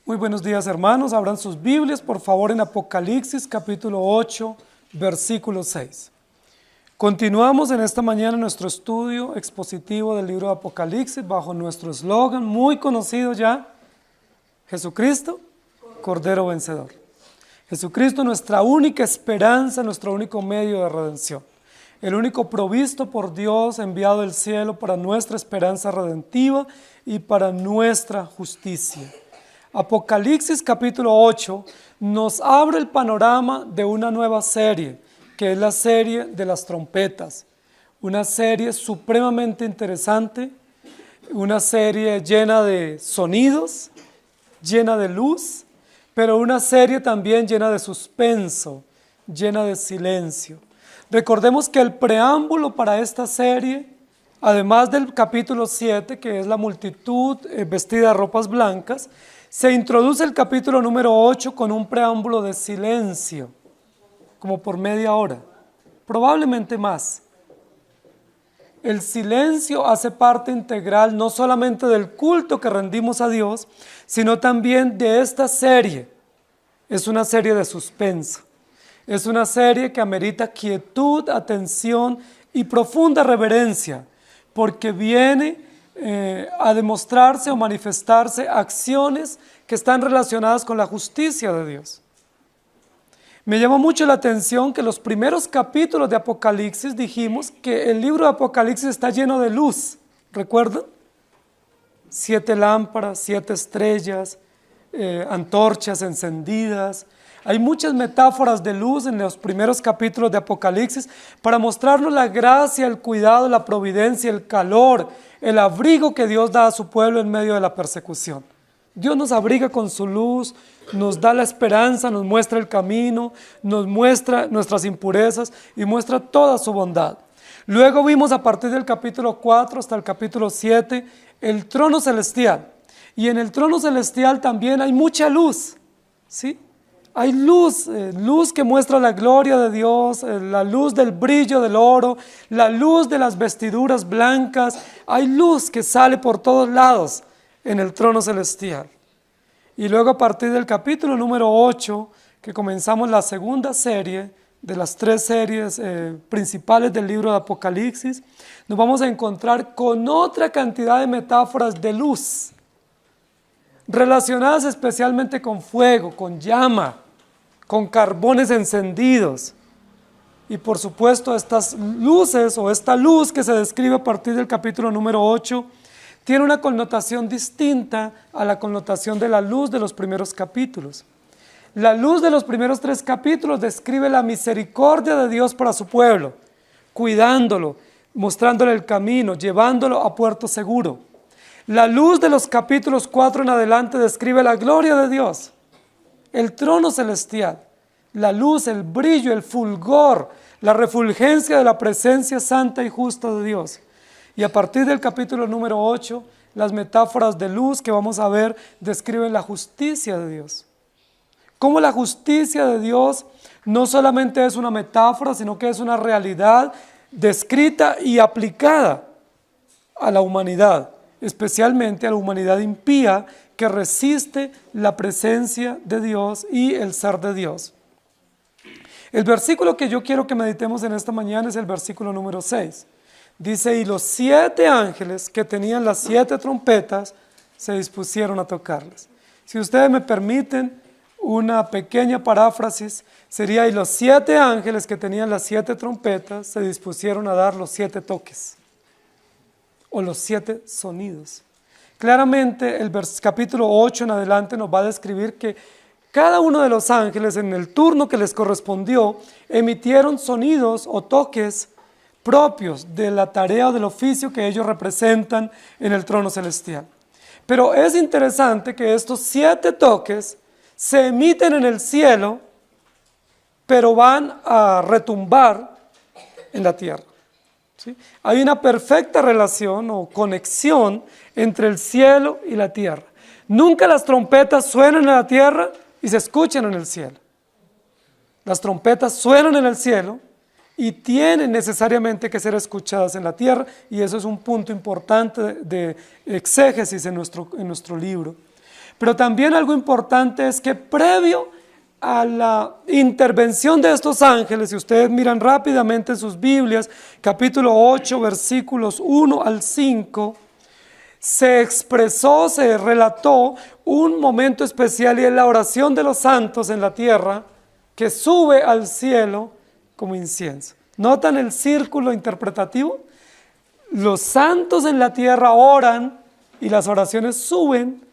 Muy buenos días, hermanos. Abran sus Biblias, por favor, en Apocalipsis capítulo 8, versículo 6. Continuamos en esta mañana nuestro estudio expositivo del libro de Apocalipsis bajo nuestro eslogan muy conocido ya: Jesucristo, Cordero Vencedor. Jesucristo, nuestra única esperanza, nuestro único medio de redención. El único provisto por Dios, enviado del cielo para nuestra esperanza redentiva y para nuestra justicia. Apocalipsis capítulo 8 nos abre el panorama de una nueva serie, que es la serie de las trompetas. Una serie supremamente interesante, una serie llena de sonidos, llena de luz, pero una serie también llena de suspenso, llena de silencio. Recordemos que el preámbulo para esta serie, además del capítulo 7, que es la multitud vestida de ropas blancas, se introduce el capítulo número 8 con un preámbulo de silencio, como por media hora, probablemente más. El silencio hace parte integral no solamente del culto que rendimos a Dios, sino también de esta serie. Es una serie de suspenso. Es una serie que amerita quietud, atención y profunda reverencia, porque viene a demostrarse o manifestarse acciones que están relacionadas con la justicia de Dios. Me llama mucho la atención que los primeros capítulos de Apocalipsis dijimos que el libro de Apocalipsis está lleno de luz, ¿recuerdan? 7 lámparas, 7 estrellas, antorchas encendidas. Hay muchas metáforas de luz en los primeros capítulos de Apocalipsis para mostrarnos la gracia, el cuidado, la providencia, el calor, el abrigo que Dios da a su pueblo en medio de la persecución. Dios nos abriga con su luz, nos da la esperanza, nos muestra el camino, nos muestra nuestras impurezas y muestra toda su bondad. Luego vimos a partir del capítulo 4 hasta el capítulo 7 el trono celestial. Y en el trono celestial también hay mucha luz, ¿sí? Hay luz, luz que muestra la gloria de Dios, la luz del brillo del oro, la luz de las vestiduras blancas. Hay luz que sale por todos lados en el trono celestial. Y luego a partir del capítulo número 8, que comenzamos la segunda serie de las 3 series principales del libro de Apocalipsis, nos vamos a encontrar con otra cantidad de metáforas de luz, relacionadas especialmente con fuego, con llama, con carbones encendidos. Y por supuesto estas luces o esta luz que se describe a partir del capítulo número 8 tiene una connotación distinta a la connotación de la luz de los primeros capítulos. La luz de los primeros 3 capítulos describe la misericordia de Dios para su pueblo, cuidándolo, mostrándole el camino, llevándolo a puerto seguro. La luz de los capítulos 4 en adelante describe la gloria de Dios, el trono celestial, la luz, el brillo, el fulgor, la refulgencia de la presencia santa y justa de Dios. Y a partir del capítulo número 8, las metáforas de luz que vamos a ver describen la justicia de Dios. Cómo la justicia de Dios no solamente es una metáfora, sino que es una realidad descrita y aplicada a la humanidad, especialmente a la humanidad impía que resiste la presencia de Dios y el ser de Dios. El versículo que yo quiero que meditemos en esta mañana es el versículo número 6. Dice: y los 7 ángeles que tenían las 7 trompetas se dispusieron a tocarlas. Si ustedes me permiten una pequeña paráfrasis, sería: y los 7 ángeles que tenían las 7 trompetas se dispusieron a dar los 7 toques, o los 7 sonidos. Claramente el capítulo 8 en adelante nos va a describir que cada uno de los ángeles en el turno que les correspondió emitieron sonidos o toques propios de la tarea o del oficio que ellos representan en el trono celestial. Pero es interesante que estos 7 toques se emiten en el cielo, pero van a retumbar en la tierra. ¿Sí? Hay una perfecta relación o conexión entre el cielo y la tierra. Nunca las trompetas suenan en la tierra y se escuchan en el cielo. Las trompetas suenan en el cielo y tienen necesariamente que ser escuchadas en la tierra, y eso es un punto importante de exégesis en nuestro libro. Pero también algo importante es que previo a la intervención de estos ángeles, si ustedes miran rápidamente en sus Biblias, capítulo 8, versículos 1 al 5, se expresó, se relató un momento especial y es la oración de los santos en la tierra que sube al cielo como incienso. ¿Notan el círculo interpretativo? Los santos en la tierra oran y las oraciones suben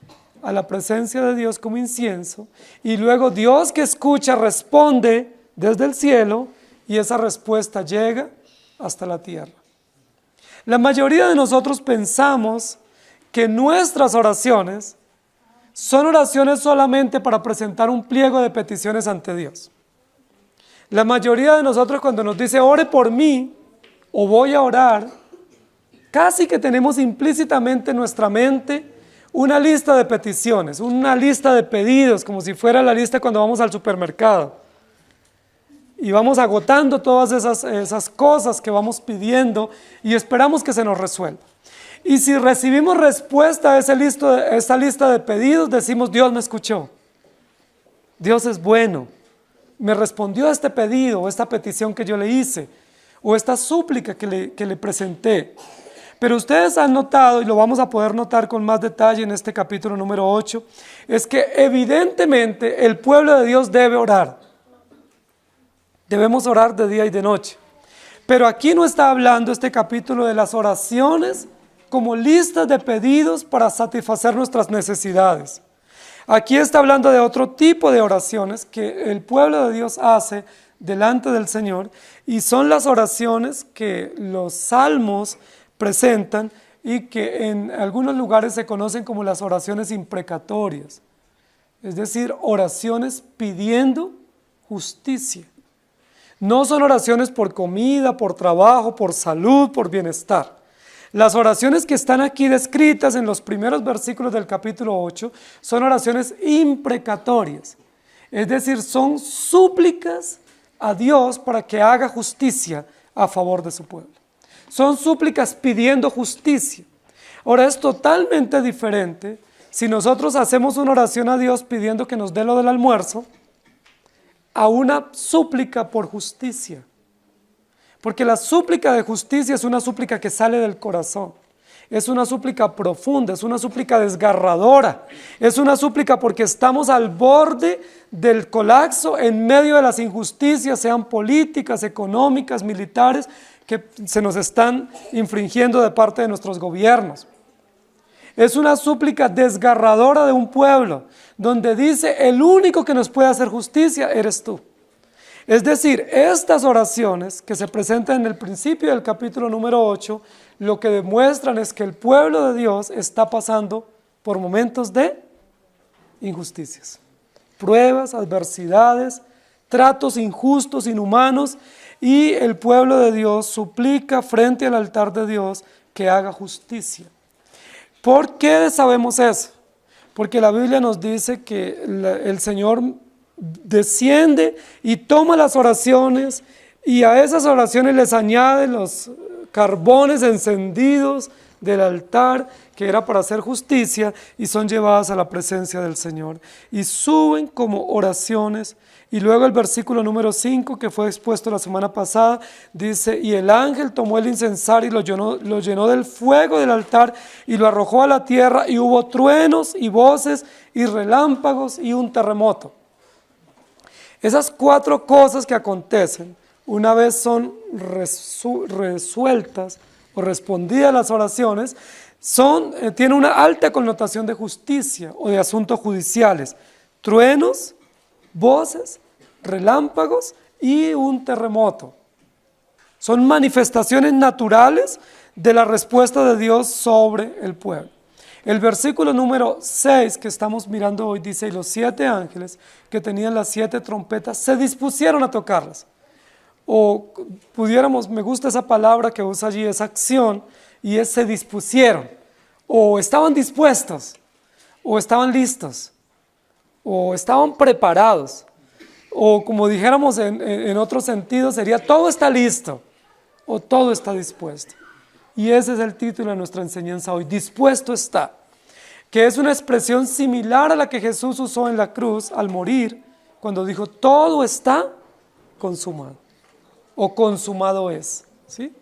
a la presencia de Dios como incienso, y luego Dios que escucha responde desde el cielo y esa respuesta llega hasta la tierra. La mayoría de nosotros pensamos que nuestras oraciones son oraciones solamente para presentar un pliego de peticiones ante Dios. La mayoría de nosotros cuando nos dice ore por mí o voy a orar, casi que tenemos implícitamente en nuestra mente una lista de peticiones, una lista de pedidos, como si fuera la lista cuando vamos al supermercado. Y vamos agotando todas esas cosas que vamos pidiendo y esperamos que se nos resuelva. Y si recibimos respuesta a esa lista de pedidos, decimos, Dios me escuchó. Dios es bueno. Me respondió a este pedido o esta petición que yo le hice o esta súplica que le presenté. Pero ustedes han notado, y lo vamos a poder notar con más detalle en este capítulo número 8, es que evidentemente el pueblo de Dios debe orar. Debemos orar de día y de noche. Pero aquí no está hablando este capítulo de las oraciones como listas de pedidos para satisfacer nuestras necesidades. Aquí está hablando de otro tipo de oraciones que el pueblo de Dios hace delante del Señor, y son las oraciones que los salmos presentan y que en algunos lugares se conocen como las oraciones imprecatorias, es decir, oraciones pidiendo justicia. No son oraciones por comida, por trabajo, por salud, por bienestar. Las oraciones que están aquí descritas en los primeros versículos del capítulo 8 son oraciones imprecatorias, es decir, son súplicas a Dios para que haga justicia a favor de su pueblo. Son súplicas pidiendo justicia. Ahora es totalmente diferente si nosotros hacemos una oración a Dios pidiendo que nos dé lo del almuerzo, a una súplica por justicia. Porque la súplica de justicia es una súplica que sale del corazón. Es una súplica profunda, es una súplica desgarradora. Es una súplica porque estamos al borde del colapso en medio de las injusticias, sean políticas, económicas, militares, que se nos están infringiendo de parte de nuestros gobiernos. Es una súplica desgarradora de un pueblo, donde dice, el único que nos puede hacer justicia eres tú. Es decir, estas oraciones que se presentan en el principio del capítulo número 8, lo que demuestran es que el pueblo de Dios está pasando por momentos de injusticias, pruebas, adversidades, tratos injustos, inhumanos, y el pueblo de Dios suplica frente al altar de Dios que haga justicia. ¿Por qué sabemos eso? Porque la Biblia nos dice que el Señor desciende y toma las oraciones y a esas oraciones les añade los carbones encendidos del altar que era para hacer justicia y son llevadas a la presencia del Señor y suben como oraciones. Y luego el versículo número 5 que fue expuesto la semana pasada dice, y el ángel tomó el incensario y lo llenó del fuego del altar y lo arrojó a la tierra y hubo truenos y voces y relámpagos y un terremoto. Esas 4 cosas que acontecen una vez son resueltas o respondidas las oraciones, tienen una alta connotación de justicia o de asuntos judiciales. Truenos, voces, relámpagos y un terremoto. Son manifestaciones naturales de la respuesta de Dios sobre el pueblo. El versículo número 6 que estamos mirando hoy dice, y los 7 ángeles que tenían las 7 trompetas se dispusieron a tocarlas. O pudiéramos, me gusta esa palabra que usa allí, esa acción, y es se dispusieron. O estaban dispuestos, o estaban listos, o estaban preparados. O como dijéramos en otro sentido, sería todo está listo, o todo está dispuesto. Y ese es el título de nuestra enseñanza hoy, dispuesto está. que es una expresión similar a la que Jesús usó en la cruz al morir, cuando dijo, todo está consumado, o consumado es, ¿sí?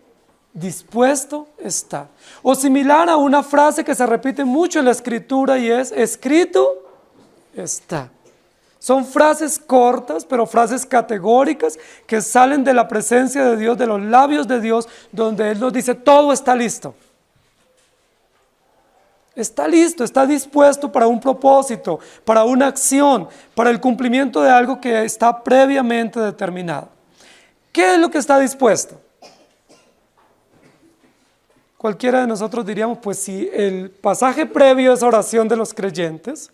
Dispuesto está. O similar a una frase que se repite mucho en la Escritura y es, escrito está. Son frases cortas, pero frases categóricas que salen de la presencia de Dios, de los labios de Dios, donde Él nos dice, todo está listo. Está listo, está dispuesto para un propósito, para una acción, para el cumplimiento de algo que está previamente determinado. ¿Qué es lo que está dispuesto? Cualquiera de nosotros diríamos, pues si el pasaje previo es oración de los creyentes,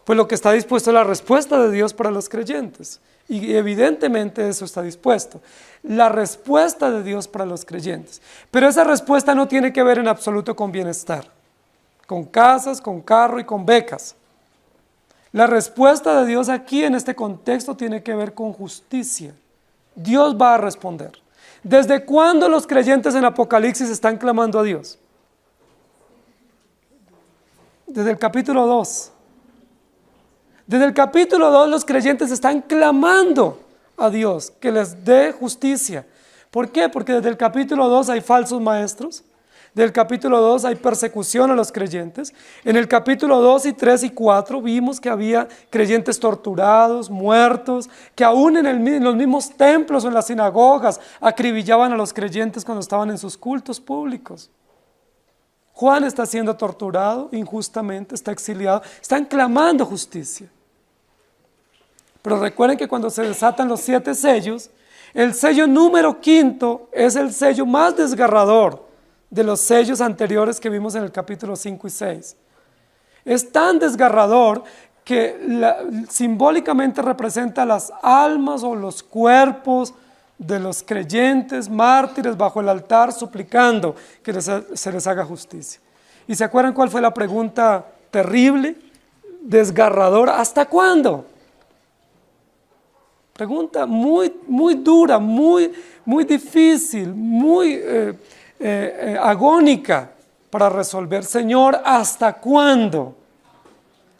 pues lo que está dispuesto es la respuesta de Dios para los creyentes. Y evidentemente eso está dispuesto. La respuesta de Dios para los creyentes. Pero esa respuesta no tiene que ver en absoluto con bienestar, con casas, con carro y con becas. La respuesta de Dios aquí en este contexto tiene que ver con justicia. Dios va a responder. ¿Desde cuándo los creyentes en Apocalipsis están clamando a Dios? Desde el capítulo 2. Desde el capítulo 2 los creyentes están clamando a Dios que les dé justicia. ¿Por qué? Porque desde el capítulo 2 hay falsos maestros. Del capítulo 2 hay persecución a los creyentes. En el capítulo 2 y 3 y 4 vimos que había creyentes torturados, muertos, que aún en los mismos templos o en las sinagogas acribillaban a los creyentes cuando estaban en sus cultos públicos. Juan está siendo torturado injustamente, está exiliado, están clamando justicia. Pero recuerden que cuando se desatan los 7 sellos, el sello número 5 es el sello más desgarrador de los sellos anteriores que vimos en el capítulo 5 y 6. Es tan desgarrador que simbólicamente representa las almas o los cuerpos de los creyentes mártires bajo el altar suplicando que se les haga justicia. ¿Y se acuerdan cuál fue la pregunta terrible, desgarradora? ¿Hasta cuándo? Pregunta muy, muy dura, muy, muy difícil, muy agónica para resolver. Señor, ¿hasta cuándo?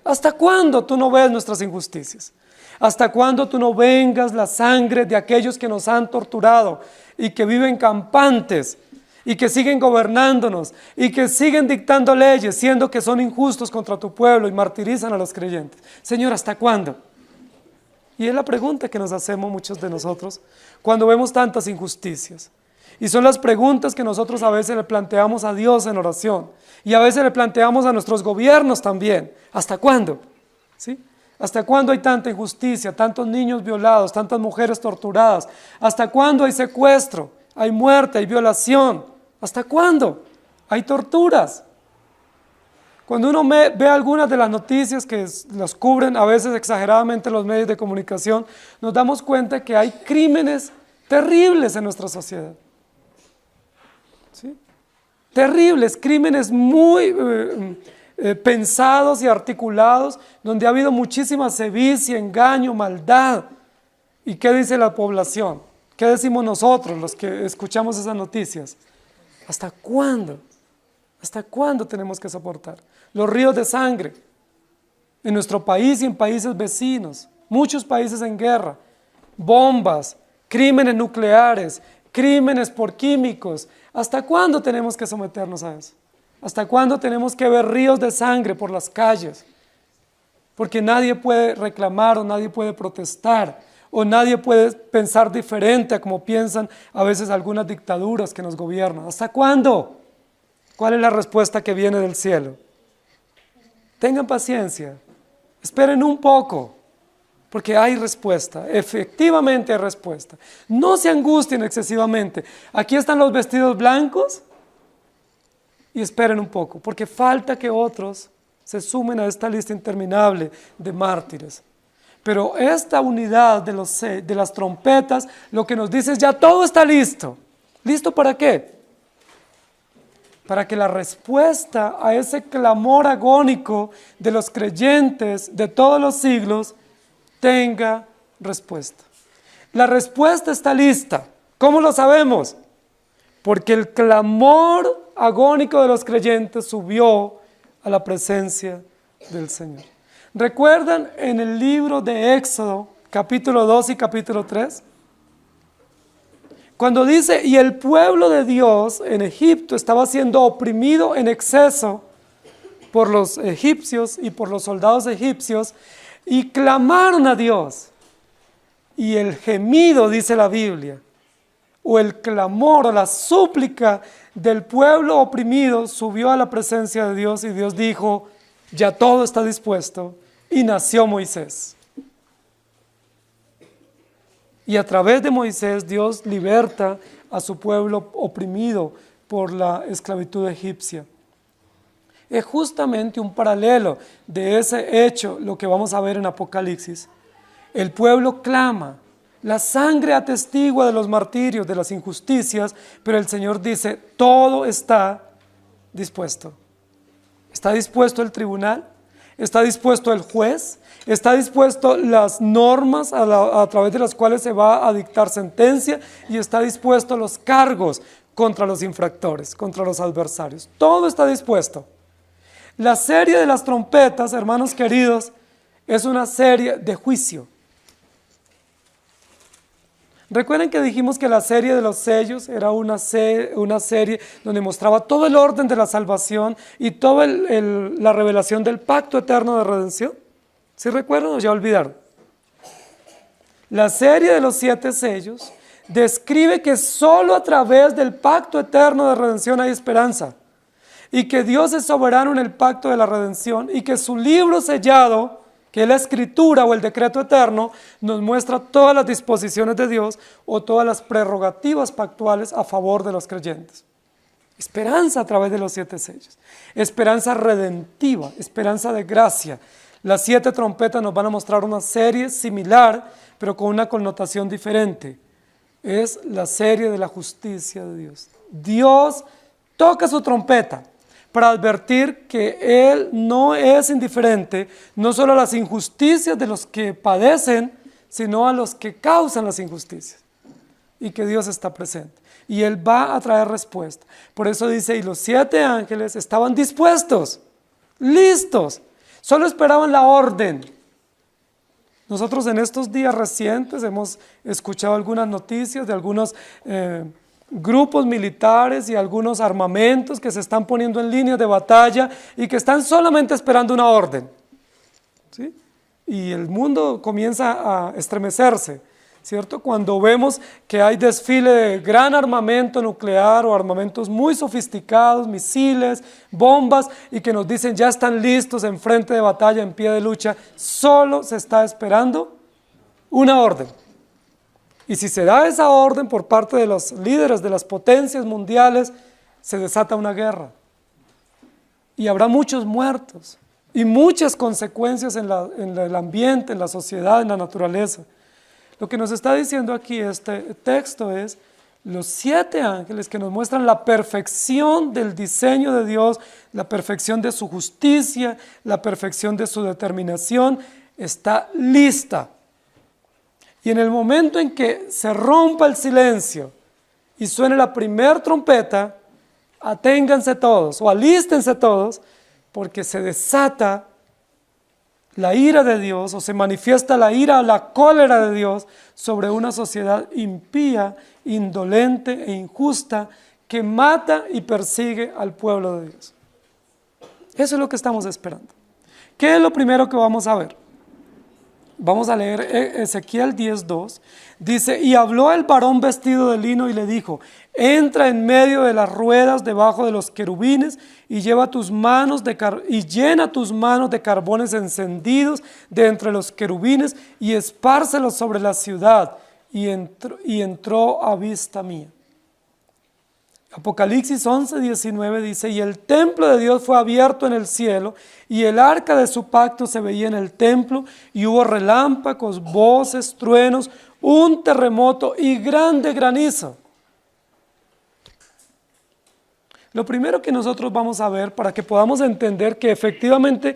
¿Hasta cuándo tú no ves nuestras injusticias? ¿Hasta cuándo tú no vengas la sangre de aquellos que nos han torturado y que viven campantes y que siguen gobernándonos y que siguen dictando leyes, siendo que son injustos contra tu pueblo y martirizan a los creyentes? Señor, ¿hasta cuándo? Y es la pregunta que nos hacemos muchos de nosotros cuando vemos tantas injusticias. Y son las preguntas que nosotros a veces le planteamos a Dios en oración. Y a veces le planteamos a nuestros gobiernos también. ¿Hasta cuándo? ¿Sí? ¿Hasta cuándo hay tanta injusticia, tantos niños violados, tantas mujeres torturadas? ¿Hasta cuándo hay secuestro, hay muerte, hay violación? ¿Hasta cuándo? Hay torturas. Cuando uno ve algunas de las noticias que las cubren a veces exageradamente los medios de comunicación, nos damos cuenta que hay crímenes terribles en nuestra sociedad. ¿Sí? Terribles, crímenes muy pensados y articulados, donde ha habido muchísima sevicia, engaño, maldad. ¿Y qué dice la población? ¿Qué decimos nosotros, los que escuchamos esas noticias? ¿Hasta cuándo? ¿Hasta cuándo tenemos que soportar? Los ríos de sangre en nuestro país y en países vecinos, muchos países en guerra, bombas, crímenes nucleares, crímenes por químicos. ¿Hasta cuándo tenemos que someternos a eso? ¿Hasta cuándo tenemos que ver ríos de sangre por las calles? Porque nadie puede reclamar o nadie puede protestar o nadie puede pensar diferente a como piensan a veces algunas dictaduras que nos gobiernan. ¿Hasta cuándo? ¿Cuál es la respuesta que viene del cielo? Tengan paciencia, esperen un poco, porque hay respuesta, efectivamente hay respuesta. No se angustien excesivamente. Aquí están los vestidos blancos y esperen un poco, porque falta que otros se sumen a esta lista interminable de mártires. Pero esta unidad de las trompetas lo que nos dice es ya todo está listo. ¿Listo para qué? Para que la respuesta a ese clamor agónico de los creyentes de todos los siglos tenga respuesta. La respuesta está lista. ¿Cómo lo sabemos? Porque el clamor agónico de los creyentes subió a la presencia del Señor. ¿Recuerdan en el libro de Éxodo, capítulo 2 y capítulo 3? Cuando dice, y el pueblo de Dios en Egipto estaba siendo oprimido en exceso por los egipcios y por los soldados egipcios, y clamaron a Dios. Y el gemido, dice la Biblia, o el clamor o la súplica del pueblo oprimido subió a la presencia de Dios, y Dios dijo, ya todo está dispuesto, y nació Moisés. Y a través de Moisés Dios liberta a su pueblo oprimido por la esclavitud egipcia. Es justamente un paralelo de ese hecho lo que vamos a ver en Apocalipsis. El pueblo clama, la sangre atestigua de los martirios, de las injusticias, pero el Señor dice, todo está dispuesto. ¿Está dispuesto el tribunal? ¿Está dispuesto el juez? ¿Está dispuesto las normas a través de las cuales se va a dictar sentencia? ¿Y está dispuesto los cargos contra los infractores, contra los adversarios? Todo está dispuesto. La serie de las trompetas, hermanos queridos, es una serie de juicio. Recuerden que dijimos que la serie de los sellos era una serie donde mostraba todo el orden de la salvación y toda la revelación del pacto eterno de redención. ¿Sí recuerdan o ya olvidaron? La serie de los 7 sellos describe que solo a través del pacto eterno de redención hay esperanza, y que Dios es soberano en el pacto de la redención, y que su libro sellado, que es la escritura o el decreto eterno, nos muestra todas las disposiciones de Dios o todas las prerrogativas pactuales a favor de los creyentes. Esperanza a través de los 7 sellos, esperanza redentiva, esperanza de gracia. Las 7 trompetas nos van a mostrar una serie similar, pero con una connotación diferente. Es la serie de la justicia de Dios. Dios toca su trompeta para advertir que Él no es indiferente, no solo a las injusticias de los que padecen, sino a los que causan las injusticias, y que Dios está presente, y Él va a traer respuesta. Por eso dice, y los 7 ángeles estaban dispuestos, listos, solo esperaban la orden. Nosotros en estos días recientes hemos escuchado algunas noticias de algunos grupos militares y algunos armamentos que se están poniendo en línea de batalla y que están solamente esperando una orden, ¿sí? Y el mundo comienza a estremecerse, ¿cierto? Cuando vemos que hay desfile de gran armamento nuclear o armamentos muy sofisticados, misiles, bombas, y que nos dicen ya están listos en frente de batalla, en pie de lucha, solo se está esperando una orden. Y si se da esa orden por parte de los líderes de las potencias mundiales, se desata una guerra. Y habrá muchos muertos y muchas consecuencias en el ambiente, en la sociedad, en la naturaleza. Lo que nos está diciendo aquí este texto es los 7 ángeles que nos muestran la perfección del diseño de Dios, la perfección de su justicia, la perfección de su determinación, está lista. Y en el momento en que se rompa el silencio y suene la primer trompeta, aténganse todos o alístense todos, porque se desata la ira de Dios o se manifiesta la ira o la cólera de Dios sobre una sociedad impía, indolente e injusta que mata y persigue al pueblo de Dios. Eso es lo que estamos esperando. ¿Qué es lo primero que vamos a ver? Vamos a leer Ezequiel 10:2. Dice, y habló el varón vestido de lino y le dijo, entra en medio de las ruedas debajo de los querubines y llena tus manos de carbones encendidos de entre los querubines y espárcelos sobre la ciudad. Y entró a vista mía. Apocalipsis 11:19 dice, y el templo de Dios fue abierto en el cielo, y el arca de su pacto se veía en el templo, y hubo relámpagos, voces, truenos, un terremoto y grande granizo. Lo primero que nosotros vamos a ver para que podamos entender que efectivamente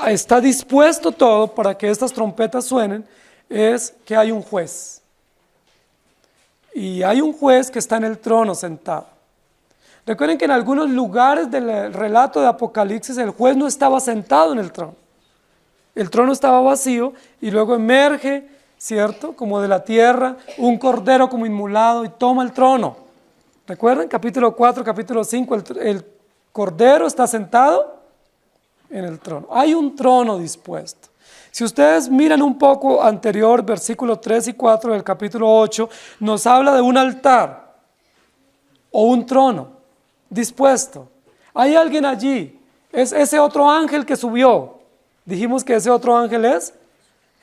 está dispuesto todo para que estas trompetas suenen, es que hay un juez. Y hay un juez que está en el trono sentado. Recuerden que en algunos lugares del relato de Apocalipsis el juez no estaba sentado en el trono. El trono estaba vacío y luego emerge, ¿cierto?, como de la tierra, un cordero como inmolado y toma el trono. ¿Recuerdan? Capítulo 4, capítulo 5, el cordero está sentado en el trono. Hay un trono dispuesto. Si ustedes miran un poco anterior, versículos 3 y 4 del capítulo 8, nos habla de un altar o un trono dispuesto. Hay alguien allí. Es ese otro ángel que subió. Dijimos que ese otro ángel es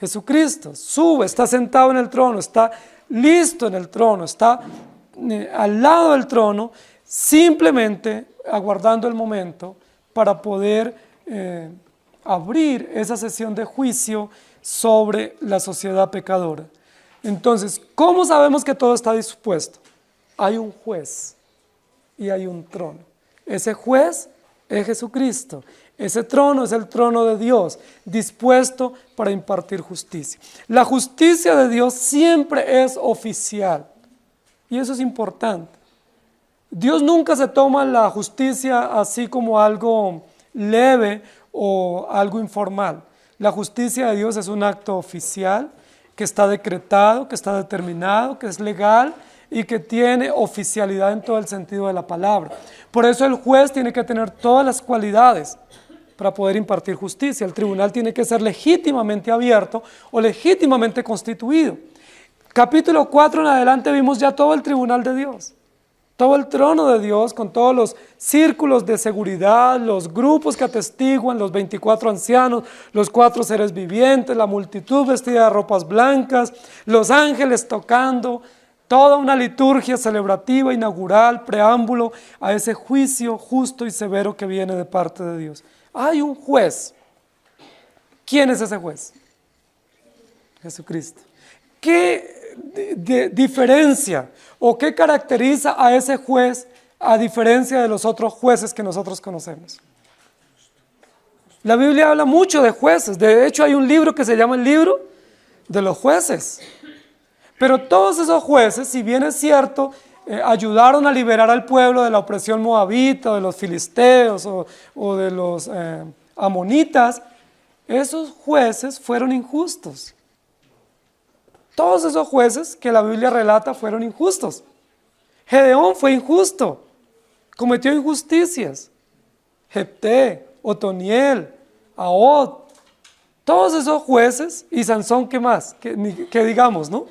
Jesucristo. Sube, está sentado en el trono, está listo en el trono, está al lado del trono, simplemente aguardando el momento para poder abrir esa sesión de juicio sobre la sociedad pecadora. Entonces, ¿cómo sabemos que todo está dispuesto? Hay un juez y hay un trono. Ese juez es Jesucristo. Ese trono es el trono de Dios, dispuesto para impartir justicia. La justicia de Dios siempre es oficial. Y eso es importante. Dios nunca se toma la justicia así como algo leve o algo informal. La justicia de Dios es un acto oficial que está decretado, que está determinado, que es legal y que tiene oficialidad en todo el sentido de la palabra. Por eso el juez tiene que tener todas las cualidades para poder impartir justicia. El tribunal tiene que ser legítimamente abierto o legítimamente constituido. Capítulo 4 en adelante vimos ya todo el tribunal de Dios, todo el trono de Dios con todos los círculos de seguridad, los grupos que atestiguan, los 24 ancianos, los 4 seres vivientes, la multitud vestida de ropas blancas, los ángeles tocando, toda una liturgia celebrativa, inaugural, preámbulo a ese juicio justo y severo que viene de parte de Dios. Hay un juez. ¿Quién es ese juez? Jesucristo. ¿Qué diferencia o qué caracteriza a ese juez a diferencia de los otros jueces que nosotros conocemos? La Biblia habla mucho de jueces. De hecho, hay un libro que se llama el libro de los jueces. Pero todos esos jueces, si bien es cierto, ayudaron a liberar al pueblo de la opresión moabita, de los filisteos o de los amonitas, esos jueces fueron injustos. Todos esos jueces que la Biblia relata fueron injustos. Gedeón fue injusto, cometió injusticias. Jefté, Otoniel, Ahod, todos esos jueces, y Sansón, ¿qué más? Que digamos, ¿no?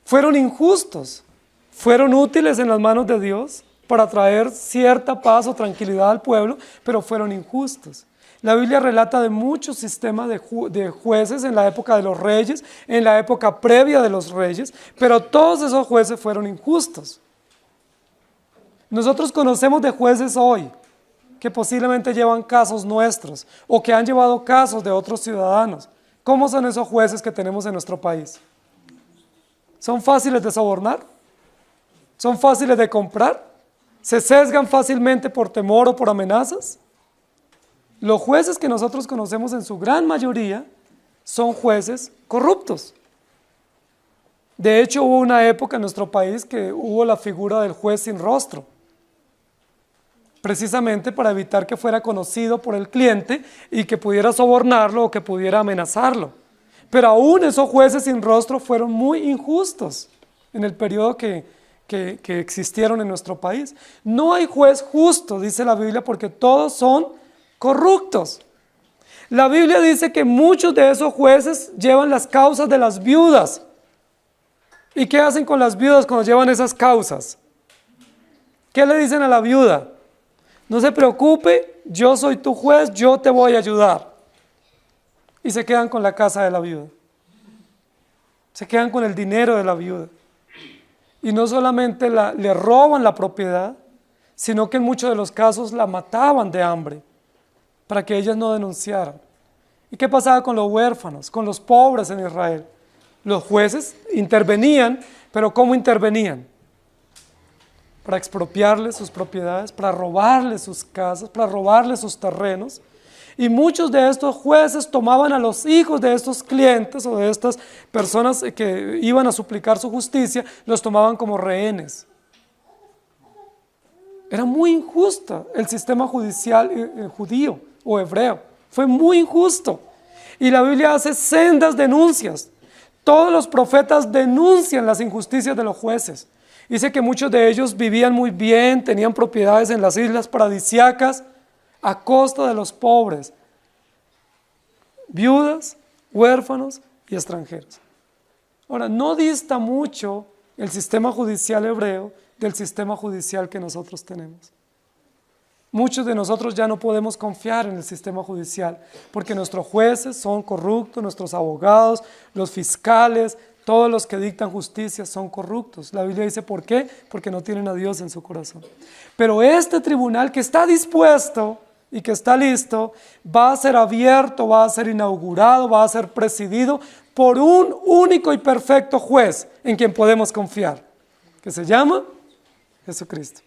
Fueron injustos, fueron útiles en las manos de Dios para traer cierta paz o tranquilidad al pueblo, pero fueron injustos. La Biblia relata de muchos sistemas de jueces en la época de los reyes, en la época previa de los reyes, pero todos esos jueces fueron injustos. Nosotros conocemos de jueces hoy que posiblemente llevan casos nuestros o que han llevado casos de otros ciudadanos. ¿Cómo son esos jueces que tenemos en nuestro país? ¿Son fáciles de sobornar? ¿Son fáciles de comprar? ¿Se sesgan fácilmente por temor o por amenazas? Los jueces que nosotros conocemos en su gran mayoría son jueces corruptos. De hecho, hubo una época en nuestro país que hubo la figura del juez sin rostro, precisamente para evitar que fuera conocido por el cliente y que pudiera sobornarlo o que pudiera amenazarlo. Pero aún esos jueces sin rostro fueron muy injustos en el periodo que existieron en nuestro país. No hay juez justo, dice la Biblia, porque todos son corruptos. La Biblia dice que muchos de esos jueces llevan las causas de las viudas. ¿Y qué hacen con las viudas cuando llevan esas causas? ¿Qué le dicen a la viuda? No se preocupe, yo soy tu juez, yo te voy a ayudar. Y se quedan con la casa de la viuda. Se quedan con el dinero de la viuda. Y no solamente le roban la propiedad, sino que en muchos de los casos la mataban de hambre para que ellas no denunciaran. ¿Y qué pasaba con los huérfanos, con los pobres en Israel? Los jueces intervenían, pero ¿cómo intervenían? Para expropiarles sus propiedades, para robarles sus casas, para robarles sus terrenos. Y muchos de estos jueces tomaban a los hijos de estos clientes o de estas personas que iban a suplicar su justicia, los tomaban como rehenes. Era muy injusto el sistema judicial judío o hebreo. Fue muy injusto. Y la Biblia hace sendas denuncias. Todos los profetas denuncian las injusticias de los jueces. Dice que muchos de ellos vivían muy bien, tenían propiedades en las islas paradisíacas a costa de los pobres, viudas, huérfanos y extranjeros. Ahora, no dista mucho el sistema judicial hebreo del sistema judicial que nosotros tenemos. Muchos de nosotros ya no podemos confiar en el sistema judicial porque nuestros jueces son corruptos, nuestros abogados, los fiscales, todos los que dictan justicia son corruptos. La Biblia dice, ¿por qué? Porque no tienen a Dios en su corazón. Pero este tribunal que está dispuesto y que está listo, va a ser abierto, va a ser inaugurado, va a ser presidido por un único y perfecto juez en quien podemos confiar, que se llama Jesucristo.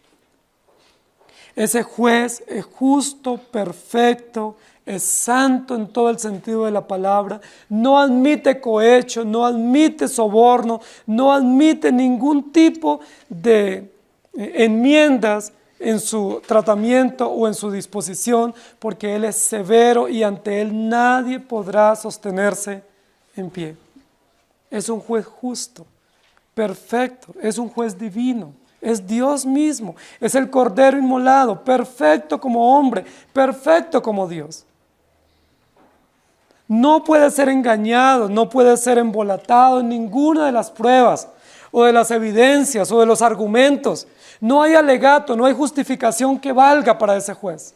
Ese juez es justo, perfecto, es santo en todo el sentido de la palabra, no admite cohecho, no admite soborno, no admite ningún tipo de enmiendas en su tratamiento o en su disposición, porque Él es severo y ante Él nadie podrá sostenerse en pie. Es un juez justo, perfecto, es un juez divino. Es Dios mismo, es el Cordero inmolado, perfecto como hombre, perfecto como Dios. No puede ser engañado, no puede ser embolatado en ninguna de las pruebas o de las evidencias o de los argumentos. No hay alegato, no hay justificación que valga para ese juez.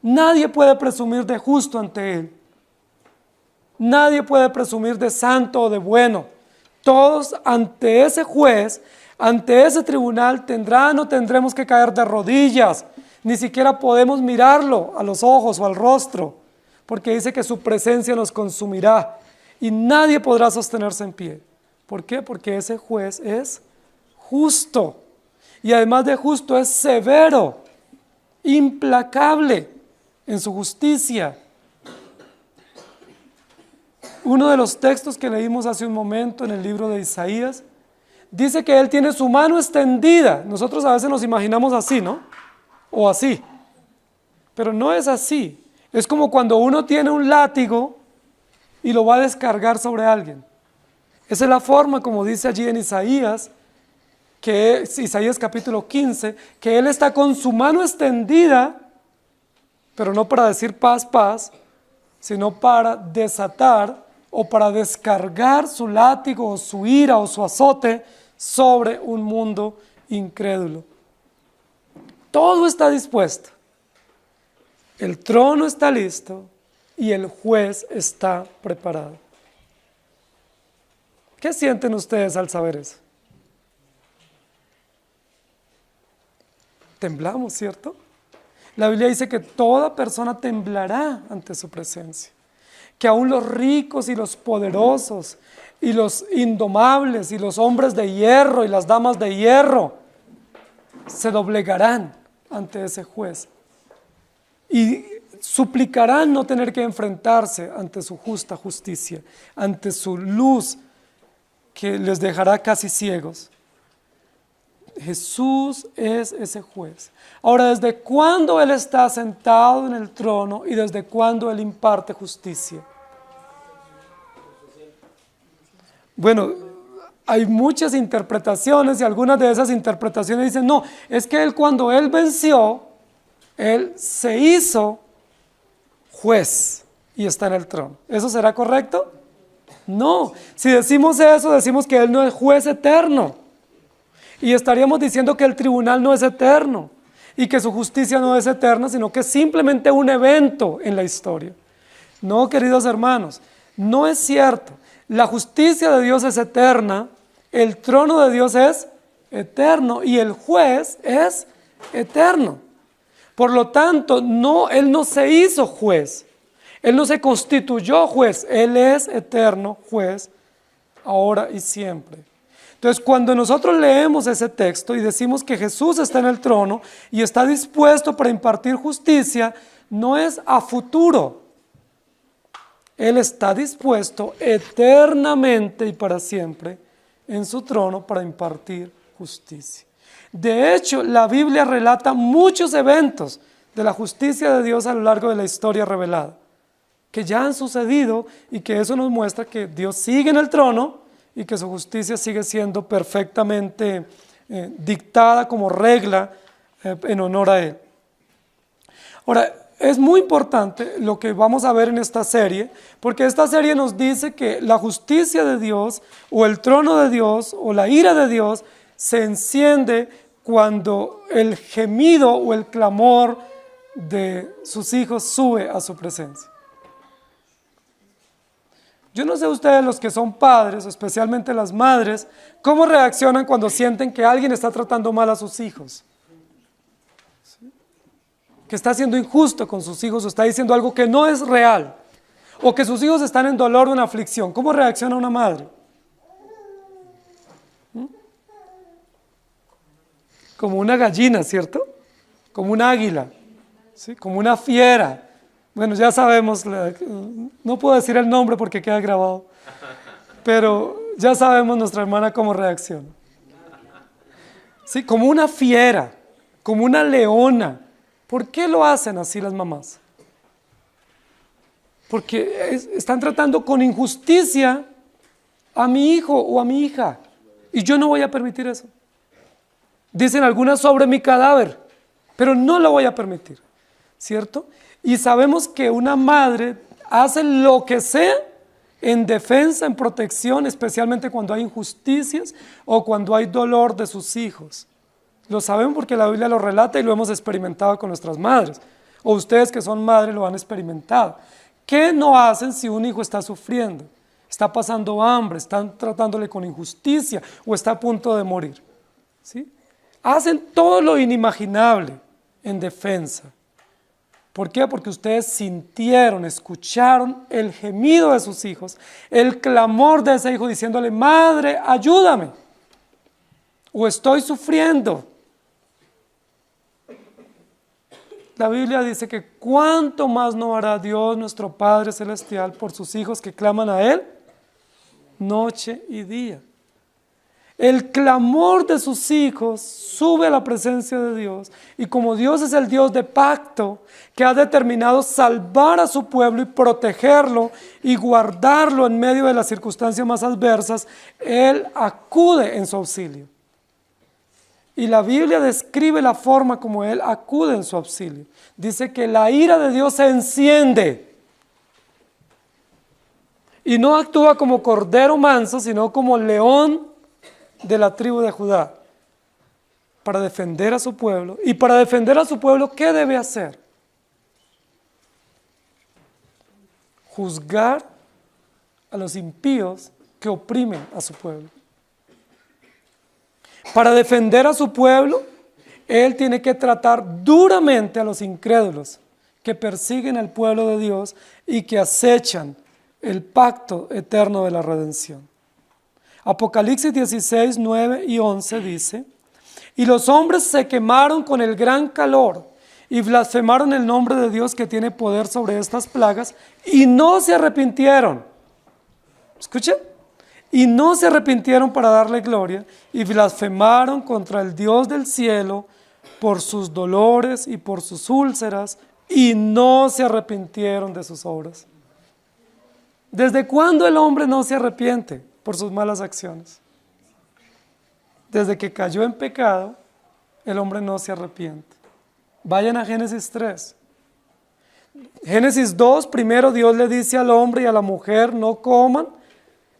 Nadie puede presumir de justo ante él. Nadie puede presumir de santo o de bueno. Todos ante ese juez, ante ese tribunal tendrán o tendremos que caer de rodillas. Ni siquiera podemos mirarlo a los ojos o al rostro, porque dice que su presencia nos consumirá y nadie podrá sostenerse en pie. ¿Por qué? Porque ese juez es justo y además de justo es severo, implacable en su justicia. Uno de los textos que leímos hace un momento en el libro de Isaías dice que Él tiene su mano extendida. Nosotros a veces nos imaginamos así, ¿no? O así. Pero no es así. Es como cuando uno tiene un látigo y lo va a descargar sobre alguien. Esa es la forma como dice allí en Isaías, que es Isaías capítulo 15, que Él está con su mano extendida, pero no para decir paz, paz, sino para desatar o para descargar su látigo o su ira o su azote sobre un mundo incrédulo. Todo está dispuesto. El trono está listo y el juez está preparado. ¿Qué sienten ustedes al saber eso? Temblamos, ¿cierto? La Biblia dice que toda persona temblará ante su presencia, que aún los ricos y los poderosos y los indomables y los hombres de hierro y las damas de hierro se doblegarán ante ese juez y suplicarán no tener que enfrentarse ante su justa justicia, ante su luz que les dejará casi ciegos. Jesús es ese juez. Ahora, ¿desde cuándo Él está sentado en el trono y desde cuándo Él imparte justicia? Bueno, hay muchas interpretaciones y algunas de esas interpretaciones dicen, no, es que cuando Él venció, Él se hizo juez y está en el trono. ¿Eso será correcto? No, si decimos eso, decimos que Él no es juez eterno. Y estaríamos diciendo que el tribunal no es eterno y que su justicia no es eterna, sino que es simplemente un evento en la historia. No, queridos hermanos, no es cierto. La justicia de Dios es eterna, el trono de Dios es eterno y el juez es eterno. Por lo tanto, Él no se hizo juez, Él no se constituyó juez, Él es eterno juez, ahora y siempre. Entonces, cuando nosotros leemos ese texto y decimos que Jesús está en el trono y está dispuesto para impartir justicia, no es a futuro. Él está dispuesto eternamente y para siempre en su trono para impartir justicia. De hecho, la Biblia relata muchos eventos de la justicia de Dios a lo largo de la historia revelada, que ya han sucedido y que eso nos muestra que Dios sigue en el trono y que su justicia sigue siendo perfectamente dictada como regla en honor a Él. Ahora, es muy importante lo que vamos a ver en esta serie, porque esta serie nos dice que la justicia de Dios, o el trono de Dios, o la ira de Dios, se enciende cuando el gemido o el clamor de sus hijos sube a su presencia. Yo no sé ustedes, los que son padres, especialmente las madres, cómo reaccionan cuando sienten que alguien está tratando mal a sus hijos. ¿Sí? Que está siendo injusto con sus hijos o está diciendo algo que no es real. O que sus hijos están en dolor o en aflicción. ¿Cómo reacciona una madre? Como una gallina, ¿cierto? Como un águila, ¿sí? Como una fiera. Bueno, ya sabemos, no puedo decir el nombre porque queda grabado, pero ya sabemos nuestra hermana cómo reacciona. ¿Sí? Como una fiera, como una leona. ¿Por qué lo hacen así las mamás? Porque están tratando con injusticia a mi hijo o a mi hija, y yo no voy a permitir eso. Dicen algunas sobre mi cadáver, pero no lo voy a permitir, ¿cierto? Y sabemos que una madre hace lo que sea en defensa, en protección, especialmente cuando hay injusticias o cuando hay dolor de sus hijos. Lo sabemos porque la Biblia lo relata y lo hemos experimentado con nuestras madres. O ustedes que son madres lo han experimentado. ¿Qué no hacen si un hijo está sufriendo? Está pasando hambre, están tratándole con injusticia o está a punto de morir. ¿Sí? Hacen todo lo inimaginable en defensa. ¿Por qué? Porque ustedes sintieron, escucharon el gemido de sus hijos, el clamor de ese hijo diciéndole, madre, ayúdame, o estoy sufriendo. La Biblia dice que cuánto más no hará Dios nuestro Padre Celestial por sus hijos que claman a Él noche y día. El clamor de sus hijos sube a la presencia de Dios, y como Dios es el Dios de pacto que ha determinado salvar a su pueblo y protegerlo y guardarlo en medio de las circunstancias más adversas, Él acude en su auxilio. Y la Biblia describe la forma como Él acude en su auxilio. Dice que la ira de Dios se enciende y no actúa como cordero manso, sino como león de la tribu de Judá, para defender a su pueblo. Y para defender a su pueblo, ¿qué debe hacer? Juzgar a los impíos que oprimen a su pueblo. Para defender a su pueblo, Él tiene que tratar duramente a los incrédulos que persiguen al pueblo de Dios y que acechan el pacto eterno de la redención. Apocalipsis 16, 9 y 11 dice, y los hombres se quemaron con el gran calor y blasfemaron el nombre de Dios que tiene poder sobre estas plagas y no se arrepintieron. ¿Escuchen? Y no se arrepintieron para darle gloria y blasfemaron contra el Dios del cielo por sus dolores y por sus úlceras y no se arrepintieron de sus obras. ¿Desde cuándo el hombre no se arrepiente por sus malas acciones? Desde que cayó en pecado, el hombre no se arrepiente. Vayan a Génesis 3. Génesis 2, primero Dios le dice al hombre y a la mujer, no coman.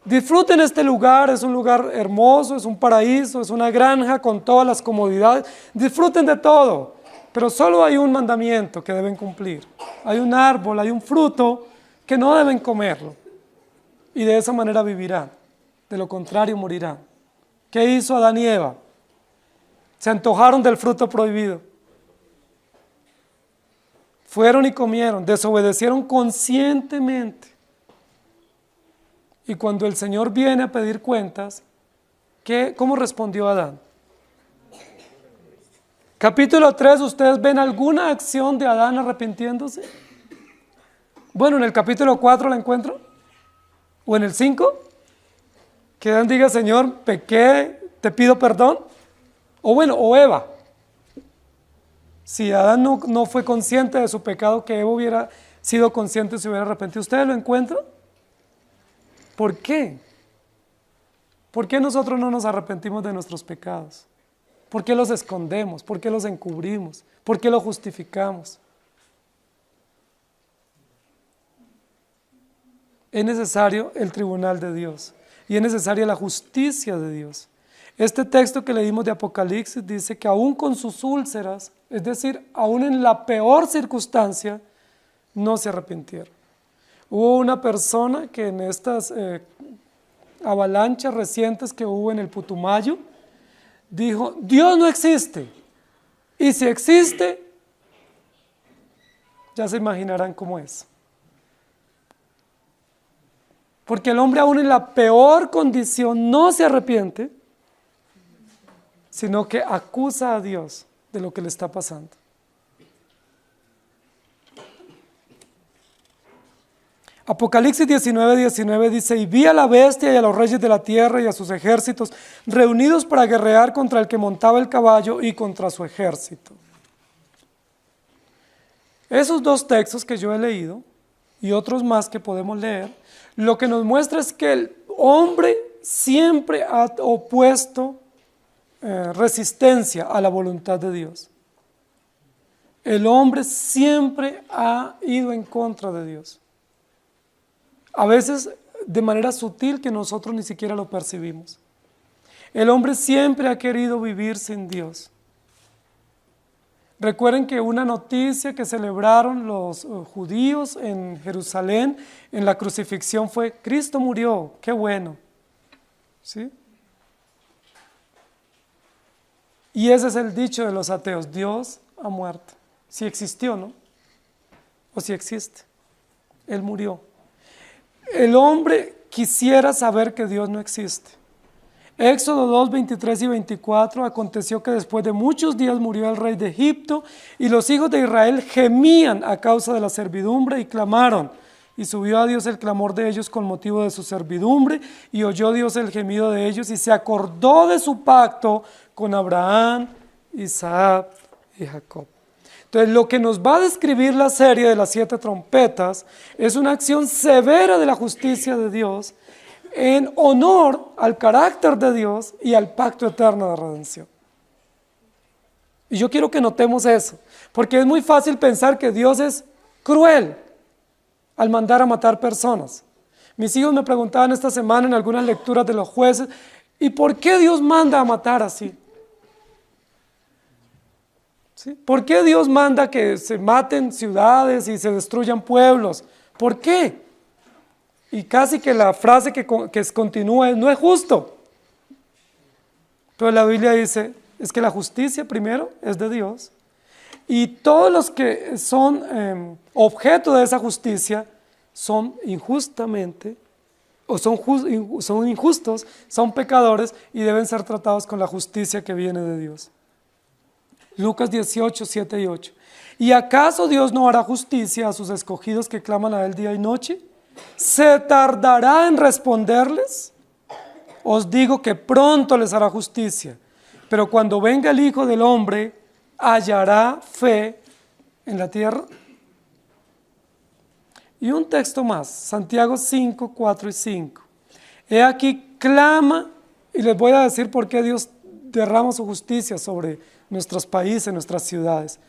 Disfruten este lugar, es un lugar hermoso, es un paraíso, es una granja con todas las comodidades. Disfruten de todo, pero solo hay un mandamiento que deben cumplir. Hay un árbol, hay un fruto que no deben comerlo. Y de esa manera vivirán, de lo contrario morirán. ¿Qué hizo Adán y Eva? Se antojaron del fruto prohibido. Fueron y comieron, desobedecieron conscientemente. Y cuando el Señor viene a pedir cuentas, ¿cómo respondió Adán? Capítulo 3, ¿ustedes ven alguna acción de Adán arrepintiéndose? Bueno, en el capítulo 4 la encuentro. ¿O en el 5? Que Adán diga, Señor, pequé, te pido perdón. o Eva. Si Adán no fue consciente de su pecado, que Eva hubiera sido consciente, se hubiera arrepentido. ¿Ustedes lo encuentran? ¿Por qué? ¿Por qué nosotros no nos arrepentimos de nuestros pecados? ¿Por qué los escondemos? ¿Por qué los encubrimos? ¿Por qué los justificamos? Es necesario el tribunal de Dios y es necesaria la justicia de Dios. Este texto que leímos de Apocalipsis dice que aún con sus úlceras, es decir, aún en la peor circunstancia, no se arrepintieron. Hubo una persona que en estas avalanchas recientes que hubo en el Putumayo, dijo, Dios no existe, y si existe, ya se imaginarán cómo es. Porque el hombre aún en la peor condición no se arrepiente, sino que acusa a Dios de lo que le está pasando. Apocalipsis 19:19 dice, y vi a la bestia y a los reyes de la tierra y a sus ejércitos reunidos para guerrear contra el que montaba el caballo y contra su ejército. Esos dos textos que yo he leído y otros más que podemos leer, lo que nos muestra es que el hombre siempre ha opuesto resistencia a la voluntad de Dios. El hombre siempre ha ido en contra de Dios. A veces de manera sutil que nosotros ni siquiera lo percibimos. El hombre siempre ha querido vivir sin Dios. Recuerden que una noticia que celebraron los judíos en Jerusalén en la crucifixión fue, Cristo murió, qué bueno. ¿Sí? Y ese es el dicho de los ateos, Dios ha muerto. Si existió, ¿no? O si existe. Él murió. El hombre quisiera saber que Dios no existe. Éxodo 2, 23 y 24, aconteció que después de muchos días murió el rey de Egipto y los hijos de Israel gemían a causa de la servidumbre y clamaron. Y subió a Dios el clamor de ellos con motivo de su servidumbre y oyó Dios el gemido de ellos y se acordó de su pacto con Abraham, Isaac y Jacob. Entonces, lo que nos va a describir la serie de las 7 trompetas es una acción severa de la justicia de Dios en honor al carácter de Dios y al pacto eterno de redención. Y yo quiero que notemos eso, porque es muy fácil pensar que Dios es cruel al mandar a matar personas. Mis hijos me preguntaban esta semana en algunas lecturas de los jueces, ¿y por qué Dios manda a matar así? ¿Sí? ¿Por qué Dios manda que se maten ciudades y se destruyan pueblos? ¿Por qué? Y casi que la frase que continúa es, no es justo. Pero la Biblia dice, es que la justicia primero es de Dios. Y todos los que son objeto de esa justicia son injustamente, o son injustos, son pecadores y deben ser tratados con la justicia que viene de Dios. Lucas 18, 7 y 8. ¿Y acaso Dios no hará justicia a sus escogidos que claman a Él día y noche? ¿Se tardará en responderles? Os digo que pronto les hará justicia, pero cuando venga el Hijo del Hombre, ¿hallará fe en la tierra? Y un texto más, Santiago 5, 4 y 5. He aquí clama, y les voy a decir por qué Dios derrama su justicia sobre nuestros países, nuestras ciudades,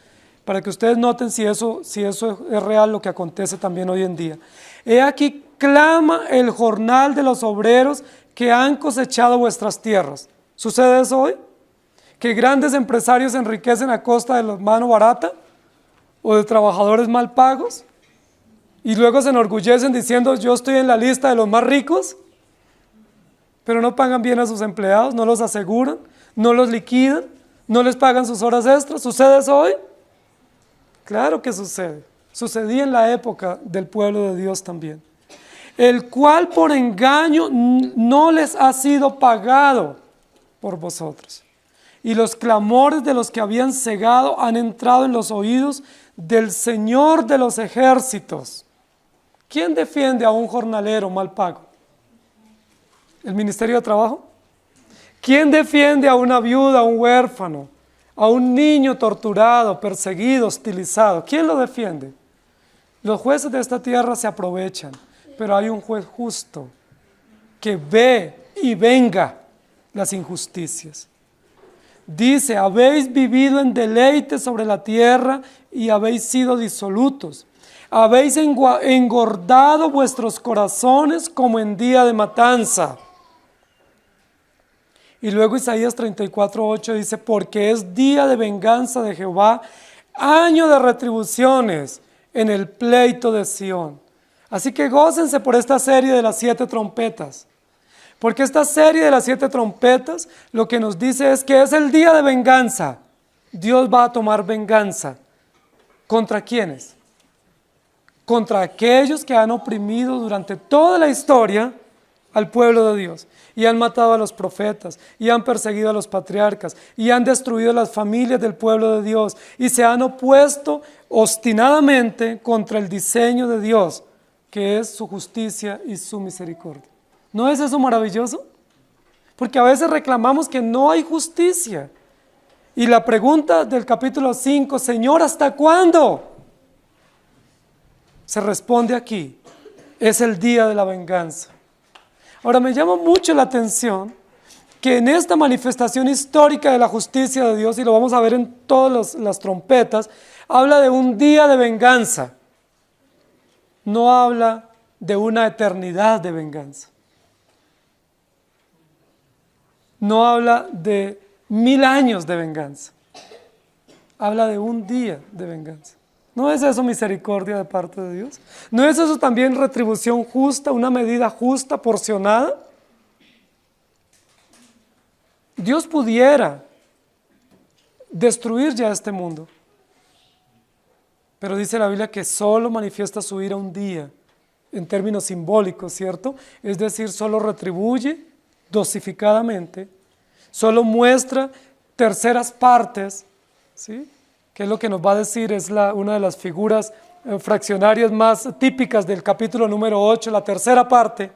para que ustedes noten si eso es real lo que acontece también hoy en día. He aquí clama el jornal de los obreros que han cosechado vuestras tierras. ¿Sucede eso hoy? ¿Que grandes empresarios se enriquecen a costa de la mano barata o de trabajadores mal pagos? Y luego se enorgullecen diciendo, yo estoy en la lista de los más ricos, pero no pagan bien a sus empleados, no los aseguran, no los liquidan, no les pagan sus horas extras. ¿Sucede eso hoy? Claro que sucede. Sucedía en la época del pueblo de Dios también. El cual por engaño no les ha sido pagado por vosotros. Y los clamores de los que habían cegado han entrado en los oídos del Señor de los ejércitos. ¿Quién defiende a un jornalero mal pago? ¿El Ministerio de Trabajo? ¿Quién defiende a una viuda, a un huérfano, a un niño torturado, perseguido, hostilizado? ¿Quién lo defiende? Los jueces de esta tierra se aprovechan, pero hay un juez justo que ve y venga las injusticias. Dice, habéis vivido en deleite sobre la tierra y habéis sido disolutos. Habéis engordado vuestros corazones como en día de matanza. Y luego Isaías 34:8 dice, porque es día de venganza de Jehová, año de retribuciones en el pleito de Sión. Así que gócense por esta serie de las 7 trompetas. Porque esta serie de las 7 trompetas lo que nos dice es que es el día de venganza. Dios va a tomar venganza. ¿Contra quiénes? Contra aquellos que han oprimido durante toda la historia al pueblo de Dios. Y han matado a los profetas, y han perseguido a los patriarcas, y han destruido las familias del pueblo de Dios, y se han opuesto obstinadamente contra el diseño de Dios, que es su justicia y su misericordia. ¿No es eso maravilloso? Porque a veces reclamamos que no hay justicia. Y la pregunta del capítulo 5, Señor, ¿hasta cuándo? Se responde aquí, es el día de la venganza. Ahora me llama mucho la atención que en esta manifestación histórica de la justicia de Dios, y lo vamos a ver en todas las trompetas, habla de un día de venganza. No habla de una eternidad de venganza. No habla de 1000 años de venganza. Habla de un día de venganza. ¿No es eso misericordia de parte de Dios? ¿No es eso también retribución justa, una medida justa, porcionada? Dios pudiera destruir ya este mundo, pero dice la Biblia que solo manifiesta su ira un día, en términos simbólicos, ¿cierto? Es decir, solo retribuye dosificadamente, solo muestra terceras partes, ¿sí? Que es lo que nos va a decir, es una de las figuras fraccionarias más típicas del capítulo número 8, la tercera parte,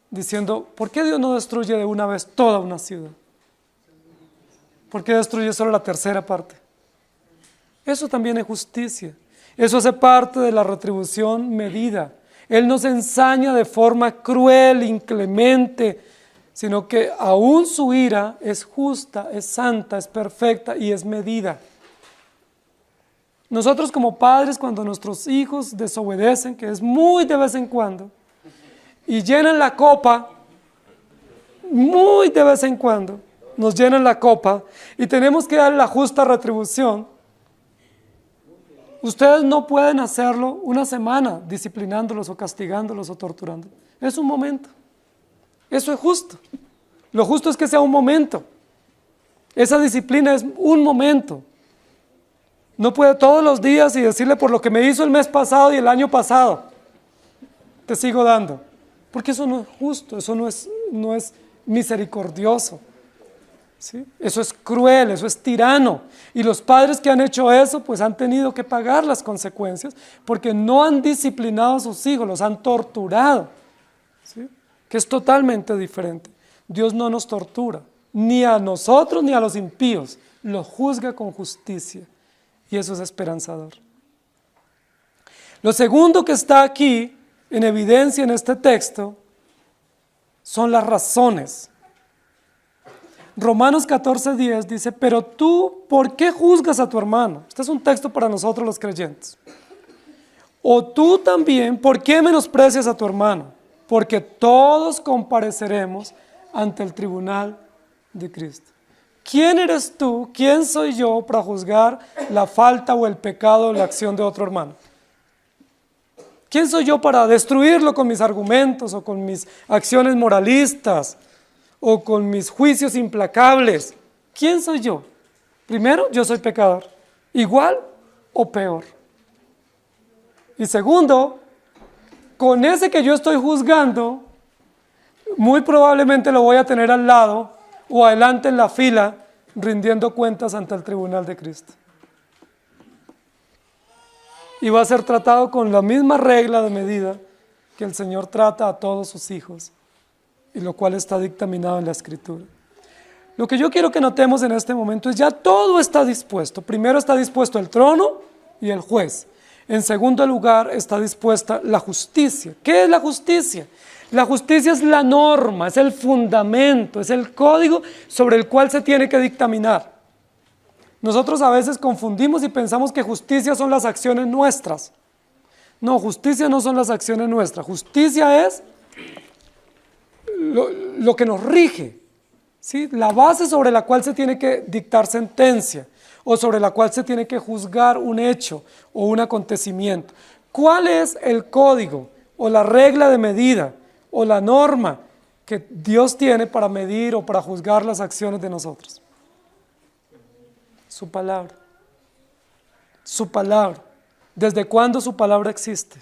diciendo, ¿por qué Dios no destruye de una vez toda una ciudad? ¿Por qué destruye solo la tercera parte? Eso también es justicia, eso hace parte de la retribución medida. Él nos ensaña de forma cruel, inclemente, sino que aún su ira es justa, es santa, es perfecta y es medida. Nosotros como padres, cuando nuestros hijos desobedecen, que es muy de vez en cuando, y llenan la copa, muy de vez en cuando, nos llenan la copa y tenemos que dar la justa retribución, ustedes no pueden hacerlo una semana disciplinándolos o castigándolos o torturándolos. Es un momento. Eso es justo. Lo justo es que sea un momento. Esa disciplina es un momento. No puede todos los días y decirle por lo que me hizo el mes pasado y el año pasado, te sigo dando. Porque eso no es justo, eso no es misericordioso. ¿Sí? Eso es cruel, eso es tirano. Y los padres que han hecho eso, pues han tenido que pagar las consecuencias porque no han disciplinado a sus hijos, los han torturado. ¿Sí? Que es totalmente diferente. Dios no nos tortura, ni a nosotros ni a los impíos, los juzga con justicia. Y eso es esperanzador. Lo segundo que está aquí en evidencia en este texto son las razones. Romanos 14:10 dice, pero tú, ¿por qué juzgas a tu hermano? Este es un texto para nosotros los creyentes. O tú también, ¿por qué menosprecias a tu hermano? Porque todos compareceremos ante el tribunal de Cristo. ¿Quién eres tú? ¿Quién soy yo para juzgar la falta o el pecado o la acción de otro hermano? ¿Quién soy yo para destruirlo con mis argumentos o con mis acciones moralistas o con mis juicios implacables? ¿Quién soy yo? Primero, yo soy pecador, igual o peor. Y segundo, con ese que yo estoy juzgando, muy probablemente lo voy a tener al lado o adelante en la fila, rindiendo cuentas ante el tribunal de Cristo. Y va a ser tratado con la misma regla de medida que el Señor trata a todos sus hijos, y lo cual está dictaminado en la Escritura. Lo que yo quiero que notemos en este momento es ya todo está dispuesto. Primero está dispuesto el trono y el juez. En segundo lugar está dispuesta la justicia. ¿Qué es la justicia? La justicia es la norma, es el fundamento, es el código sobre el cual se tiene que dictaminar. Nosotros a veces confundimos y pensamos que justicia son las acciones nuestras. No, justicia no son las acciones nuestras. Justicia es lo que nos rige, ¿sí? La base sobre la cual se tiene que dictar sentencia o sobre la cual se tiene que juzgar un hecho o un acontecimiento. ¿Cuál es el código o la regla de medida o la norma que Dios tiene para medir o para juzgar las acciones de nosotros? Su palabra. Su palabra. ¿Desde cuándo su palabra existe?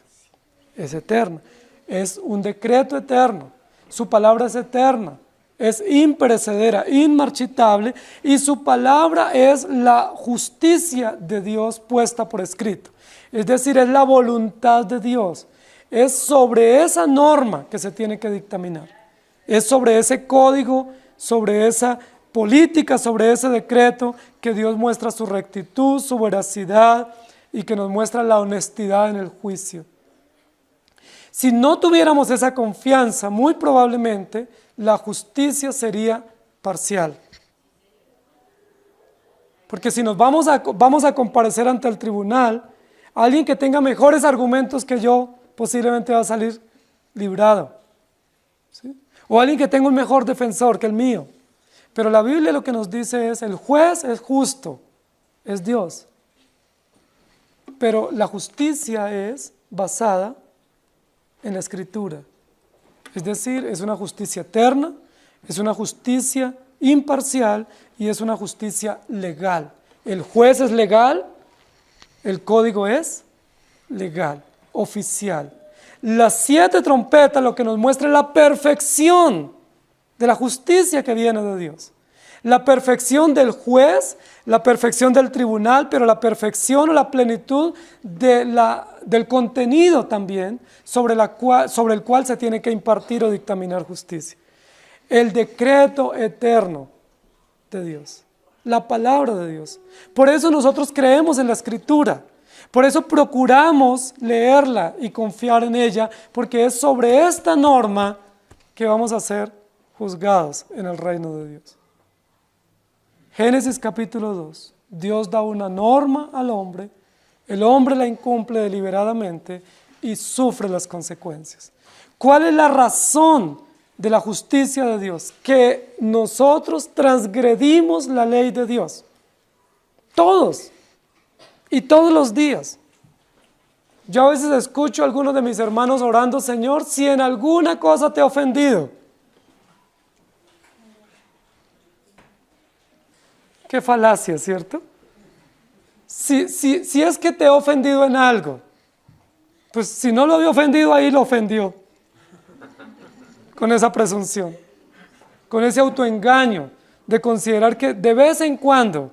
Es eterna. Es un decreto eterno. Su palabra es eterna. Es imperecedera, inmarchitable, y su palabra es la justicia de Dios puesta por escrito. Es decir, es la voluntad de Dios. Es sobre esa norma que se tiene que dictaminar. Es sobre ese código, sobre esa política, sobre ese decreto que Dios muestra su rectitud, su veracidad y que nos muestra la honestidad en el juicio. Si no tuviéramos esa confianza, muy probablemente la justicia sería parcial. Porque si nos vamos a comparecer ante el tribunal, alguien que tenga mejores argumentos que yo posiblemente va a salir librado, ¿sí? O alguien que tenga un mejor defensor que el mío. Pero la Biblia lo que nos dice es, el juez es justo, es Dios. Pero la justicia es basada en la Escritura. Es decir, es una justicia eterna, es una justicia imparcial y es una justicia legal. El juez es legal, el código es legal, oficial. Las 7 trompetas lo que nos muestra es la perfección de la justicia que viene de Dios. La perfección del juez, la perfección del tribunal, pero la perfección o la plenitud del contenido también sobre el cual se tiene que impartir o dictaminar justicia. El decreto eterno de Dios, la palabra de Dios. Por eso nosotros creemos en la Escritura, por eso procuramos leerla y confiar en ella, porque es sobre esta norma que vamos a ser juzgados en el reino de Dios. Génesis capítulo 2, Dios da una norma al hombre, el hombre la incumple deliberadamente y sufre las consecuencias. ¿Cuál es la razón de la justicia de Dios? Que nosotros transgredimos la ley de Dios, todos y todos los días. Yo a veces escucho a algunos de mis hermanos orando, Señor, si en alguna cosa te he ofendido. Qué falacia, ¿cierto? Si es que te he ofendido en algo, pues si no lo había ofendido ahí, lo ofendió. Con esa presunción, con ese autoengaño de considerar que de vez en cuando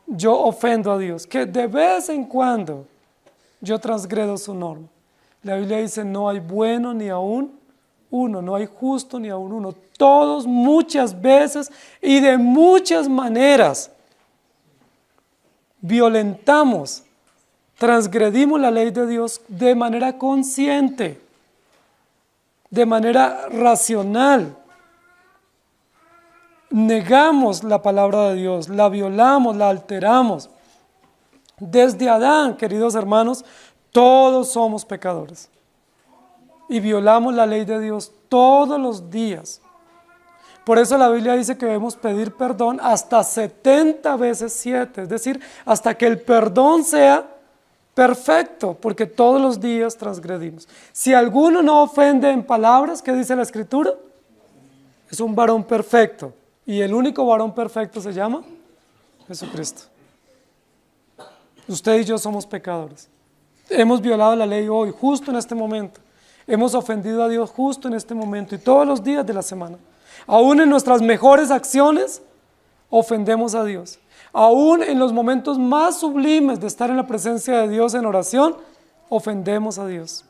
yo ofendo a Dios, que de vez en cuando yo transgredo su norma. La Biblia dice, no hay bueno ni aún uno, no hay justo ni aún uno. Todos muchas veces y de muchas maneras violentamos, transgredimos la ley de Dios de manera consciente, de manera racional. Negamos la palabra de Dios, la violamos, la alteramos. Desde Adán, queridos hermanos, todos somos pecadores. Y violamos la ley de Dios todos los días. Por eso la Biblia dice que debemos pedir perdón hasta 70 veces 7, es decir, hasta que el perdón sea perfecto, porque todos los días transgredimos. Si alguno no ofende en palabras, ¿qué dice la Escritura? Es un varón perfecto, y el único varón perfecto se llama Jesucristo. Usted y yo somos pecadores. Hemos violado la ley hoy, justo en este momento. Hemos ofendido a Dios justo en este momento y todos los días de la semana. Aún en nuestras mejores acciones, ofendemos a Dios. Aún en los momentos más sublimes de estar en la presencia de Dios en oración, ofendemos a Dios.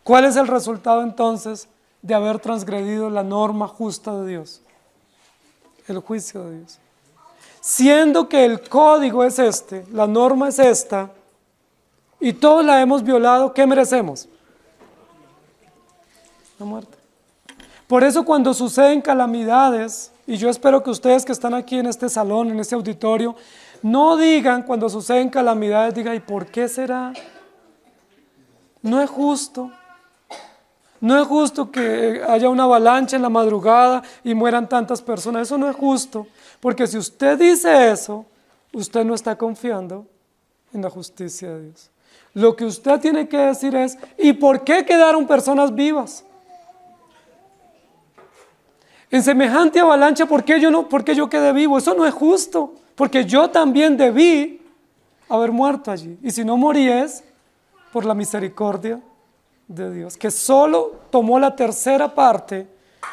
¿Cuál es el resultado entonces de haber transgredido la norma justa de Dios? El juicio de Dios. Siendo que el código es este, la norma es esta, y todos la hemos violado, ¿qué merecemos? La muerte. Por eso cuando suceden calamidades, y yo espero que ustedes que están aquí en este salón, en este auditorio, no digan cuando suceden calamidades, digan, ¿y por qué será? No es justo. No es justo que haya una avalancha en la madrugada y mueran tantas personas. Eso no es justo. Porque si usted dice eso, usted no está confiando en la justicia de Dios. Lo que usted tiene que decir es, ¿y por qué quedaron personas vivas? En semejante avalancha, ¿por qué yo quedé vivo? Eso no es justo. Porque yo también debí haber muerto allí. Y si no morí es por la misericordia de Dios, que solo tomó la tercera parte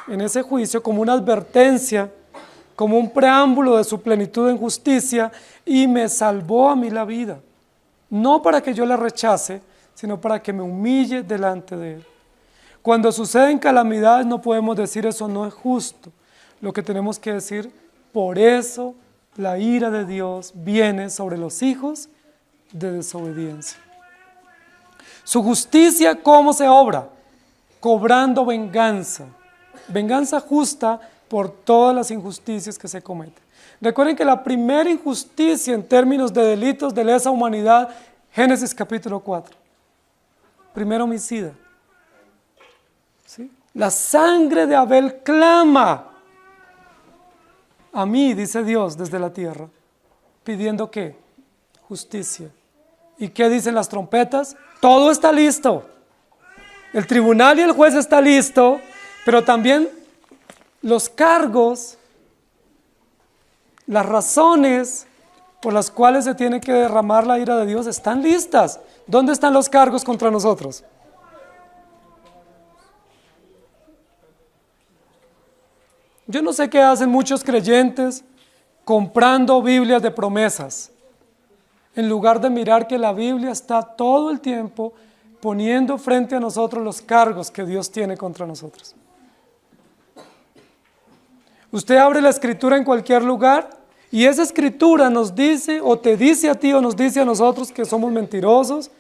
en ese juicio como una advertencia, como un preámbulo de su plenitud en justicia, y me salvó a mí la vida, no para que yo la rechace, sino para que me humille delante de Él. Cuando suceden calamidades no podemos decir eso no es justo, lo que tenemos que decir, por eso la ira de Dios viene sobre los hijos de desobediencia. Su justicia, ¿cómo se obra? Cobrando venganza. Venganza justa por todas las injusticias que se cometen. Recuerden que la primera injusticia en términos de delitos de lesa humanidad, Génesis capítulo 4. Primer homicida. ¿Sí? La sangre de Abel clama a mí, dice Dios, desde la tierra, pidiendo ¿qué? Justicia. ¿Y qué dicen las trompetas? Todo está listo. El tribunal y el juez está listo, pero también los cargos, las razones por las cuales se tiene que derramar la ira de Dios están listas. ¿Dónde están los cargos contra nosotros? Yo no sé qué hacen muchos creyentes comprando Biblias de promesas, en lugar de mirar que la Biblia está todo el tiempo poniendo frente a nosotros los cargos que Dios tiene contra nosotros. Usted abre la escritura en cualquier lugar y esa escritura nos dice, o te dice a ti o nos dice a nosotros que somos mentirosos,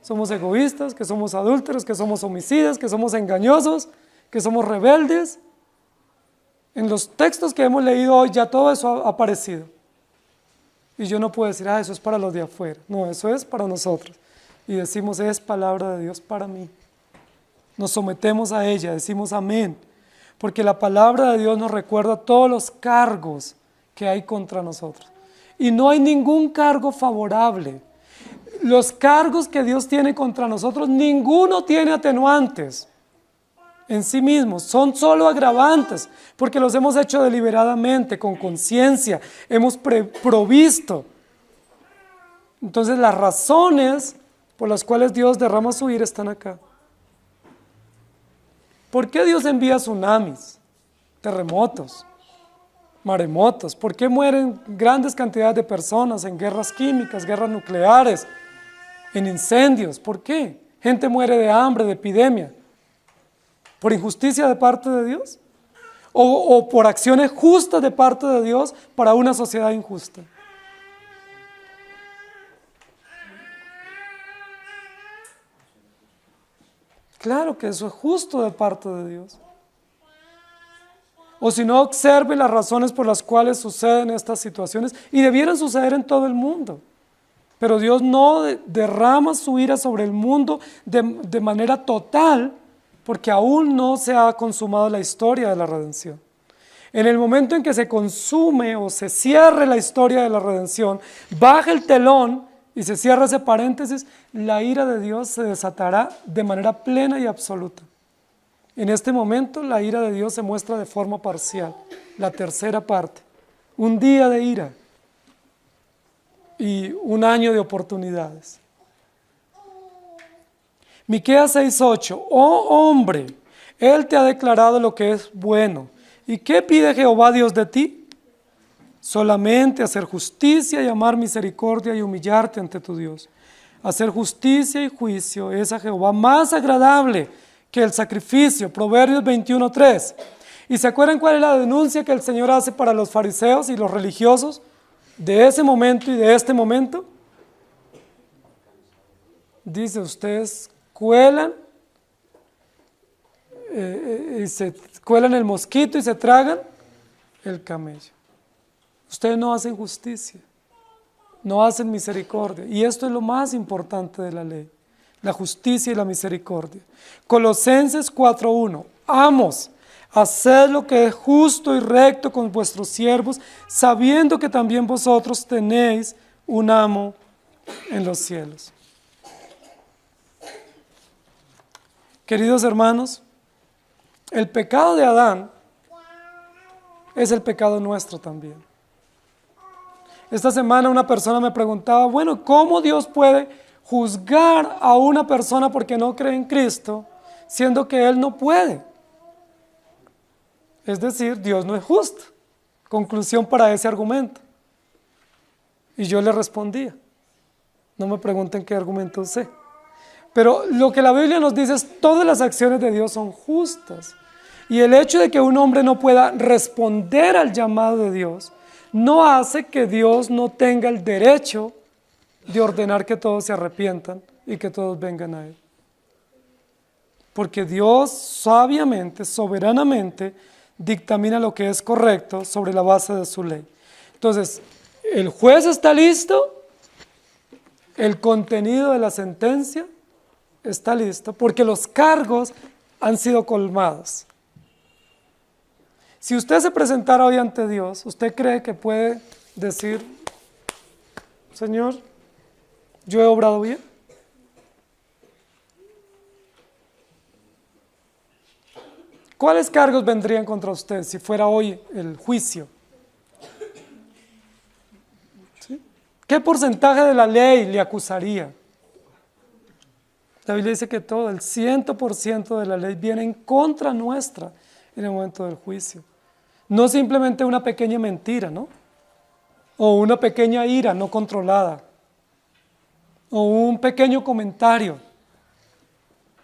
somos egoístas, que somos adúlteros, que somos homicidas, que somos engañosos, que somos rebeldes. En los textos que hemos leído hoy ya todo eso ha aparecido. Y yo no puedo decir, eso es para los de afuera. No, eso es para nosotros. Y decimos, es palabra de Dios para mí. Nos sometemos a ella, decimos amén. Porque la palabra de Dios nos recuerda todos los cargos que hay contra nosotros. Y no hay ningún cargo favorable. Los cargos que Dios tiene contra nosotros, ninguno tiene atenuantes en sí mismos, son solo agravantes, porque los hemos hecho deliberadamente, con conciencia, hemos provisto. Entonces las razones por las cuales Dios derrama su ira están acá. ¿Por qué Dios envía tsunamis, terremotos, maremotos? ¿Por qué mueren grandes cantidades de personas en guerras químicas, guerras nucleares, en incendios? ¿Por qué? Gente muere de hambre, de epidemia. ¿Por injusticia de parte de Dios? ¿O por acciones justas de parte de Dios para una sociedad injusta? Claro que eso es justo de parte de Dios. O si no, observe las razones por las cuales suceden estas situaciones y debieran suceder en todo el mundo. Pero Dios no derrama su ira sobre el mundo de manera total, porque aún no se ha consumado la historia de la redención. En el momento en que se consume o se cierre la historia de la redención, baja el telón y se cierra ese paréntesis, la ira de Dios se desatará de manera plena y absoluta. En este momento la ira de Dios se muestra de forma parcial, la tercera parte, un día de ira y un año de oportunidades. Miqueas 6:8, oh hombre, Él te ha declarado lo que es bueno. ¿Y qué pide Jehová Dios de ti? Solamente hacer justicia y amar misericordia y humillarte ante tu Dios. hacer justicia y juicio es a Jehová más agradable que el sacrificio. Proverbios 21:3. ¿Y se acuerdan cuál es la denuncia que el Señor hace para los fariseos y los religiosos de ese momento y de este momento? Dice, ustedes cuelan y se cuelan el mosquito y se tragan el camello. Ustedes no hacen justicia, no hacen misericordia. Y esto es lo más importante de la ley, la justicia y la misericordia. Colosenses 4:1. Amos, haced lo que es justo y recto con vuestros siervos, sabiendo que también vosotros tenéis un amo en los cielos. Queridos hermanos, el pecado de Adán es el pecado nuestro también. Esta semana una persona me preguntaba, bueno, ¿cómo Dios puede juzgar a una persona porque no cree en Cristo, siendo que Él no puede? Es decir, Dios no es justo. Conclusión para ese argumento. Y yo le respondía, no me pregunten qué argumento usé. Pero lo que la Biblia nos dice es todas las acciones de Dios son justas. Y el hecho de que un hombre no pueda responder al llamado de Dios no hace que Dios no tenga el derecho de ordenar que todos se arrepientan y que todos vengan a Él. Porque Dios sabiamente, soberanamente, dictamina lo que es correcto sobre la base de su ley. Entonces, el juez está listo, el contenido de la sentencia está listo, porque los cargos han sido colmados. Si usted se presentara hoy ante Dios, ¿usted cree que puede decir, Señor, yo he obrado bien? ¿Cuáles cargos vendrían contra usted si fuera hoy el juicio? ¿Sí? ¿Qué porcentaje de la ley le acusaría? La Biblia dice que todo, el 100% de la ley viene en contra nuestra en el momento del juicio. No simplemente una pequeña mentira, ¿no? O una pequeña ira no controlada. O un pequeño comentario.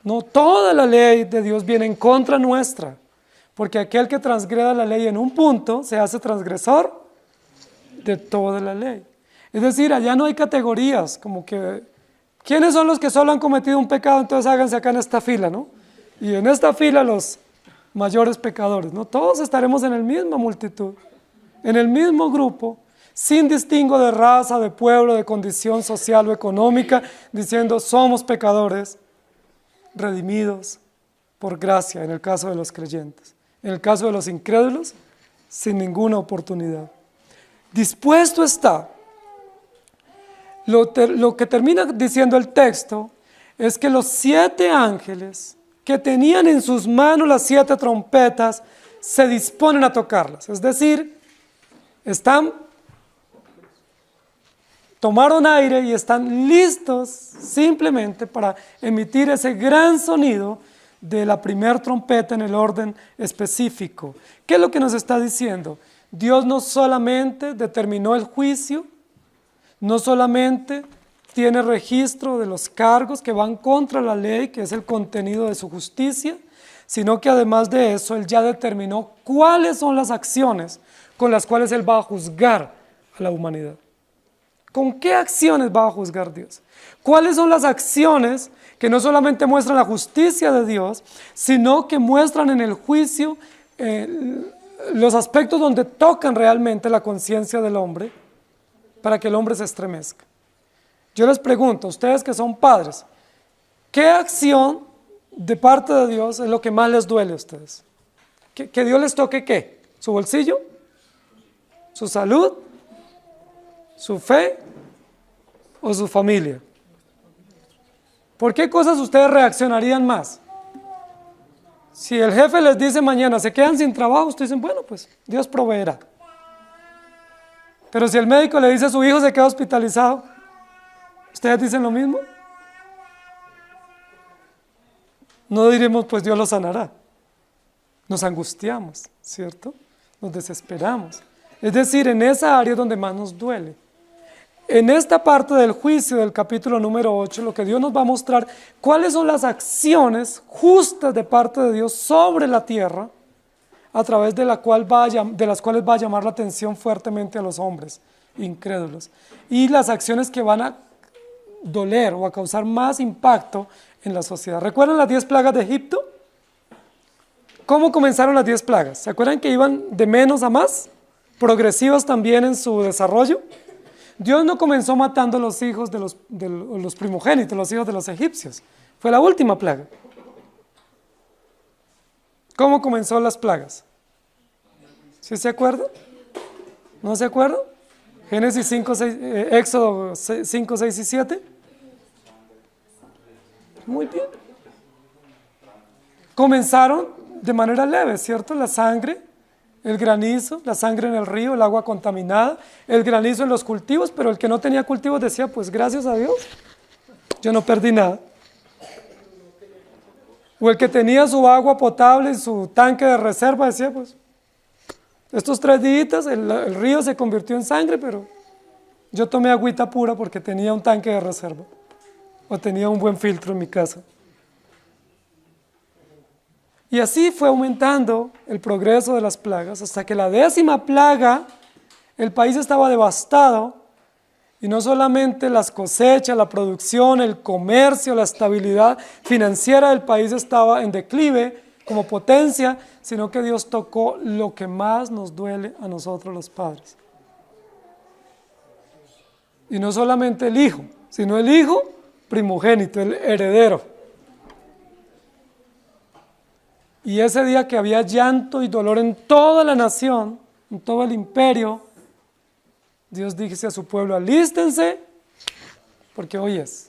No, toda la ley de Dios viene en contra nuestra. Porque aquel que transgreda la ley en un punto se hace transgresor de toda la ley. Es decir, allá no hay categorías, como que ¿quiénes son los que solo han cometido un pecado? Entonces háganse acá en esta fila, ¿no? Y en esta fila los mayores pecadores, ¿no? Todos estaremos en la misma multitud, en el mismo grupo, sin distingo de raza, de pueblo, de condición social o económica, diciendo somos pecadores, redimidos por gracia, en el caso de los creyentes. En el caso de los incrédulos, sin ninguna oportunidad. Dispuesto está. Lo que termina diciendo el texto es que los 7 ángeles que tenían en sus manos las 7 trompetas se disponen a tocarlas. Es decir, tomaron aire y están listos simplemente para emitir ese gran sonido de la primera trompeta en el orden específico. ¿Qué es lo que nos está diciendo? Dios no solamente determinó el juicio, no solamente tiene registro de los cargos que van contra la ley, que es el contenido de su justicia, sino que además de eso, Él ya determinó cuáles son las acciones con las cuales Él va a juzgar a la humanidad. ¿Con qué acciones va a juzgar Dios? ¿Cuáles son las acciones que no solamente muestran la justicia de Dios, sino que muestran en el juicio los aspectos donde tocan realmente la conciencia del hombre para que el hombre se estremezca? Yo les pregunto, ustedes que son padres, ¿qué acción de parte de Dios es lo que más les duele a ustedes? ¿Que Dios les toque qué? ¿Su bolsillo? ¿Su salud? ¿Su fe? ¿O su familia? ¿Por qué cosas ustedes reaccionarían más? Si el jefe les dice mañana, se quedan sin trabajo, ustedes dicen, bueno, pues Dios proveerá. Pero si el médico le dice a su hijo se queda hospitalizado, ¿ustedes dicen lo mismo? No diremos, pues Dios lo sanará. Nos angustiamos, ¿cierto? Nos desesperamos. Es decir, en esa área es donde más nos duele. en esta parte del juicio del capítulo número 8, lo que Dios nos va a mostrar, cuáles son las acciones justas de parte de Dios sobre la tierra, a través de las cuales va a llamar la atención fuertemente a los hombres incrédulos, y las acciones que van a doler o a causar más impacto en la sociedad. ¿Recuerdan las 10 plagas de Egipto? ¿Cómo comenzaron las 10 plagas? ¿Se acuerdan que iban de menos a más? Progresivas también en su desarrollo. Dios no comenzó matando a los hijos de los primogénitos, los hijos de los egipcios. Fue la última plaga. ¿Cómo comenzó las plagas? ¿Sí se acuerdan? ¿No se acuerdan? Génesis 5, 6, Éxodo 5, 6 y 7. Muy bien. Comenzaron de manera leve, ¿cierto? La sangre, el granizo, la sangre en el río, el agua contaminada, el granizo en los cultivos, pero el que no tenía cultivos decía, pues gracias a Dios, yo no perdí nada. O el que tenía su agua potable y su tanque de reserva decía, pues, estos 3 días el río se convirtió en sangre, pero yo tomé agüita pura porque tenía un tanque de reserva, o tenía un buen filtro en mi casa. Y así fue aumentando el progreso de las plagas, hasta que la 10ª plaga, el país estaba devastado, y no solamente las cosechas, la producción, el comercio, la estabilidad financiera del país estaba en declive como potencia, sino que Dios tocó lo que más nos duele a nosotros los padres. Y no solamente el hijo, sino el hijo primogénito, el heredero. Y ese día que había llanto y dolor en toda la nación, en todo el imperio, Dios dice a su pueblo, alístense, porque hoy es.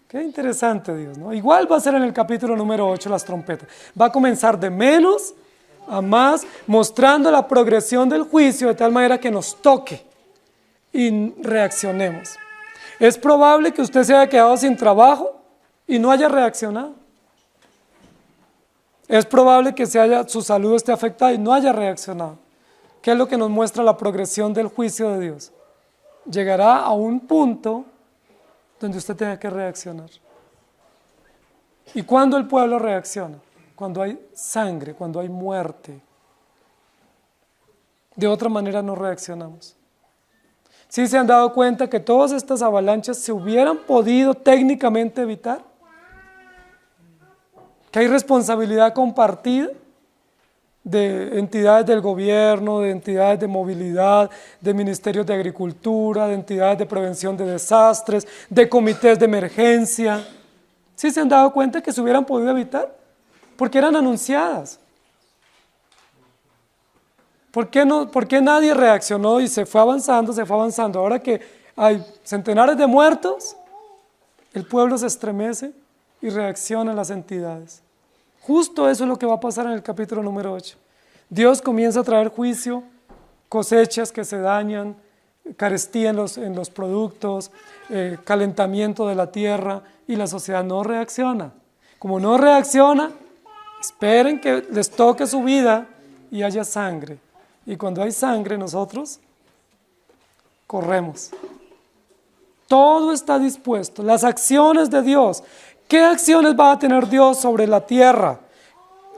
Qué interesante Dios, ¿no? Igual va a ser en el capítulo número 8 las trompetas. Va a comenzar de menos a más, mostrando la progresión del juicio de tal manera que nos toque y reaccionemos. Es probable que usted se haya quedado sin trabajo y no haya reaccionado. Es probable que su salud esté afectada y no haya reaccionado. ¿Qué es lo que nos muestra la progresión del juicio de Dios? Llegará a un punto donde usted tenga que reaccionar. ¿Y cuándo el pueblo reacciona? Cuando hay sangre, cuando hay muerte. De otra manera no reaccionamos. ¿Sí se han dado cuenta que todas estas avalanchas se hubieran podido técnicamente evitar? Que hay responsabilidad compartida de entidades del gobierno, de entidades de movilidad, de ministerios de agricultura, de entidades de prevención de desastres, de comités de emergencia. ¿Sí se han dado cuenta que se hubieran podido evitar? Porque eran anunciadas. ¿Por qué nadie reaccionó y se fue avanzando, se fue avanzando? Ahora que hay centenares de muertos, el pueblo se estremece y reaccionan las entidades. Justo eso es lo que va a pasar en el capítulo número 8. Dios comienza a traer juicio, cosechas que se dañan, carestía en los productos, calentamiento de la tierra, y la sociedad no reacciona. Como no reacciona, esperen que les toque su vida y haya sangre. Y cuando hay sangre, nosotros corremos. Todo está dispuesto. Las acciones de Dios. ¿Qué acciones va a tener Dios sobre la tierra?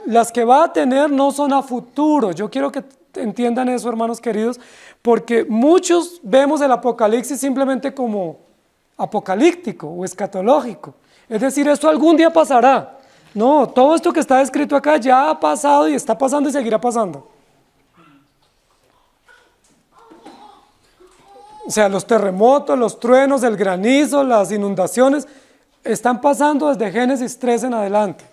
Las que va a tener no son a futuro. Yo quiero que entiendan eso, hermanos queridos, porque muchos vemos el Apocalipsis simplemente como apocalíptico o escatológico. Es decir, esto algún día pasará. No, todo esto que está escrito acá ya ha pasado y está pasando y seguirá pasando. O sea, los terremotos, los truenos, el granizo, las inundaciones, están pasando desde Génesis 3 en adelante.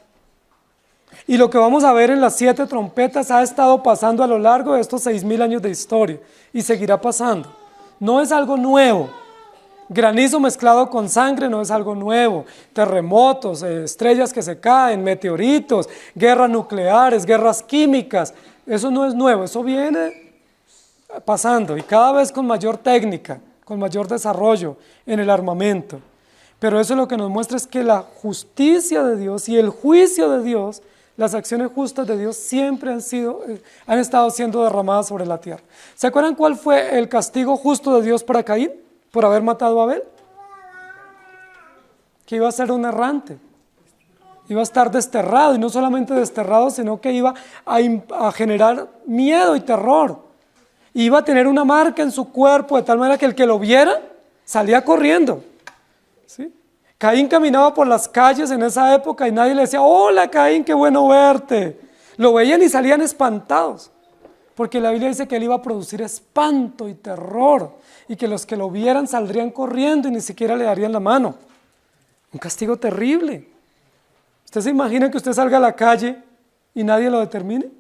Y lo que vamos a ver en las 7 trompetas ha estado pasando a lo largo de estos 6.000 años de historia y seguirá pasando. No es algo nuevo. Granizo mezclado con sangre no es algo nuevo. Terremotos, estrellas que se caen, meteoritos, guerras nucleares, guerras químicas, eso no es nuevo, eso viene pasando y cada vez con mayor técnica, con mayor desarrollo en el armamento. Pero eso lo que nos muestra es que la justicia de Dios y el juicio de Dios, las acciones justas de Dios siempre han estado siendo derramadas sobre la tierra. ¿Se acuerdan cuál fue el castigo justo de Dios para Caín? por haber matado a Abel? Que iba a ser un errante, iba a estar desterrado, y no solamente desterrado, sino que iba a generar miedo y terror. Iba a tener una marca en su cuerpo de tal manera que el que lo viera salía corriendo. ¿Sí? Caín caminaba por las calles en esa época y nadie le decía, hola Caín, qué bueno verte. Lo veían y salían espantados, porque la Biblia dice que él iba a producir espanto y terror, y que los que lo vieran saldrían corriendo y ni siquiera le darían la mano. Un castigo terrible. ¿Usted se imagina que usted salga a la calle y nadie lo determine?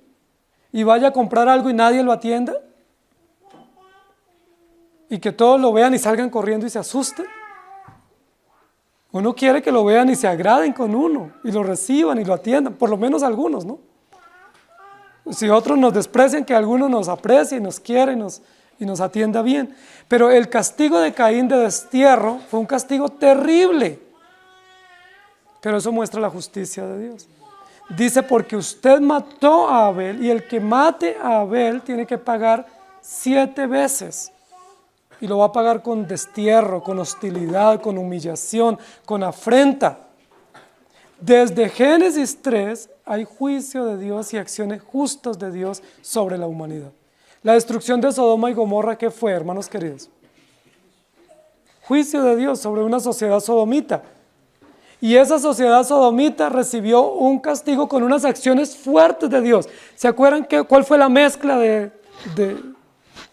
¿Y vaya a comprar algo y nadie lo atienda? ¿Y que todos lo vean y salgan corriendo y se asusten? Uno quiere que lo vean y se agraden con uno, y lo reciban y lo atiendan, por lo menos algunos, ¿no? Si otros nos desprecian, que algunos nos aprecie y nos quiere y nos atienda bien. Pero el castigo de Caín de destierro fue un castigo terrible. Pero eso muestra la justicia de Dios. Dice, porque usted mató a Abel, y el que mate a Abel tiene que pagar 7 veces. Y lo va a pagar con destierro, con hostilidad, con humillación, con afrenta. Desde Génesis 3 hay juicio de Dios y acciones justas de Dios sobre la humanidad. La destrucción de Sodoma y Gomorra, ¿qué fue, hermanos queridos? Juicio de Dios sobre una sociedad sodomita. Y esa sociedad sodomita recibió un castigo con unas acciones fuertes de Dios. ¿Se acuerdan cuál fue la mezcla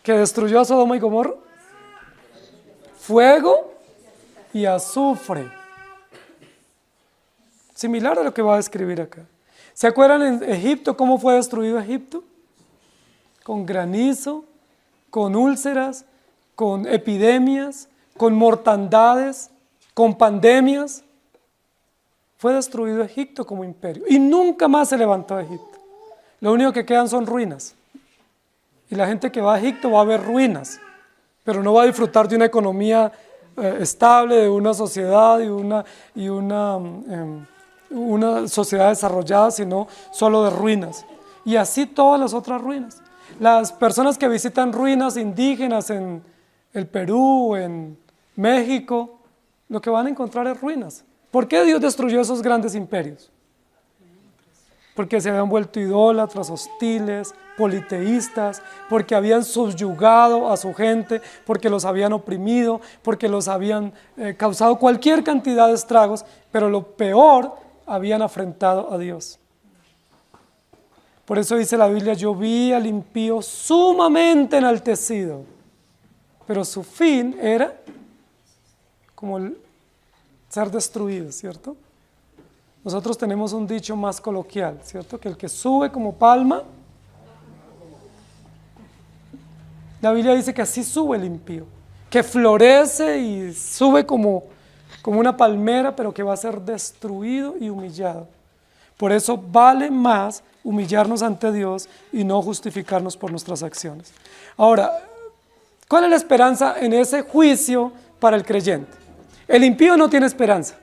que destruyó a Sodoma y Gomorra? Fuego y azufre. Similar a lo que va a describir acá. ¿Se acuerdan en Egipto cómo fue destruido Egipto? Con granizo, con úlceras, con epidemias, con mortandades, con pandemias. Fue destruido Egipto como imperio y nunca más se levantó Egipto. Lo único que quedan son ruinas. Y la gente que va a Egipto va a ver ruinas, pero no va a disfrutar de una economía estable, de una sociedad y una sociedad desarrollada, sino solo de ruinas. Y así todas las otras ruinas. Las personas que visitan ruinas indígenas en el Perú, en México, lo que van a encontrar es ruinas. ¿Por qué Dios destruyó esos grandes imperios? Porque se habían vuelto idólatras, hostiles, politeístas, porque habían subyugado a su gente, porque los habían oprimido, porque los habían causado cualquier cantidad de estragos, pero lo peor, habían afrentado a Dios. Por eso dice la Biblia, yo vi al impío sumamente enaltecido, pero su fin era como el ser destruido, ¿cierto? Nosotros tenemos un dicho más coloquial, ¿cierto? Que el que sube como palma, la Biblia dice que así sube el impío, que florece y sube como una palmera, pero que va a ser destruido y humillado. Por eso vale más humillarnos ante Dios y no justificarnos por nuestras acciones. Ahora, ¿cuál es la esperanza en ese juicio para el creyente? El impío no tiene esperanza.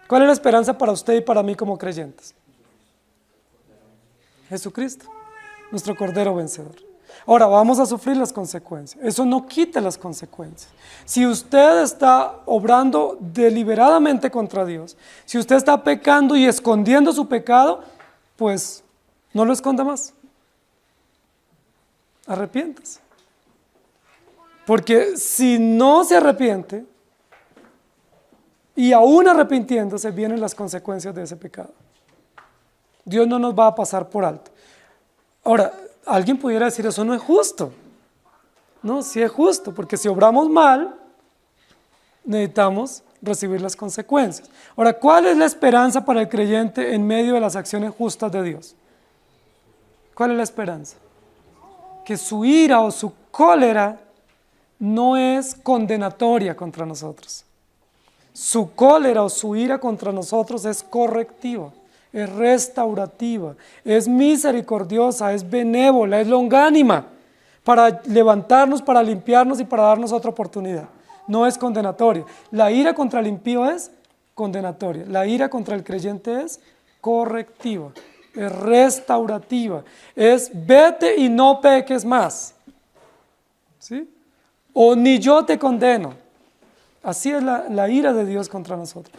¿Cuál es la esperanza para usted y para mí como creyentes? Jesucristo, nuestro Cordero vencedor. Ahora, vamos a sufrir las consecuencias. Eso no quita las consecuencias. Si usted está obrando deliberadamente contra Dios, si usted está pecando y escondiendo su pecado, pues no lo esconda más. Arrepiéntase. Porque si no se arrepiente, y aún arrepintiéndose, vienen las consecuencias de ese pecado. Dios no nos va a pasar por alto. Ahora, alguien pudiera decir, eso no es justo. No, sí es justo, porque si obramos mal, necesitamos recibir las consecuencias. Ahora, ¿cuál es la esperanza para el creyente en medio de las acciones justas de Dios? ¿Cuál es la esperanza? Que su ira o su cólera no es condenatoria contra nosotros. Su cólera o su ira contra nosotros es correctiva, es restaurativa, es misericordiosa, es benévola, es longánima, para levantarnos, para limpiarnos y para darnos otra oportunidad. No es condenatoria. La ira contra el impío es condenatoria. La ira contra el creyente es correctiva, es restaurativa, es vete y no peques más. ¿Sí? o ni yo te condeno. Así es la ira de Dios contra nosotros.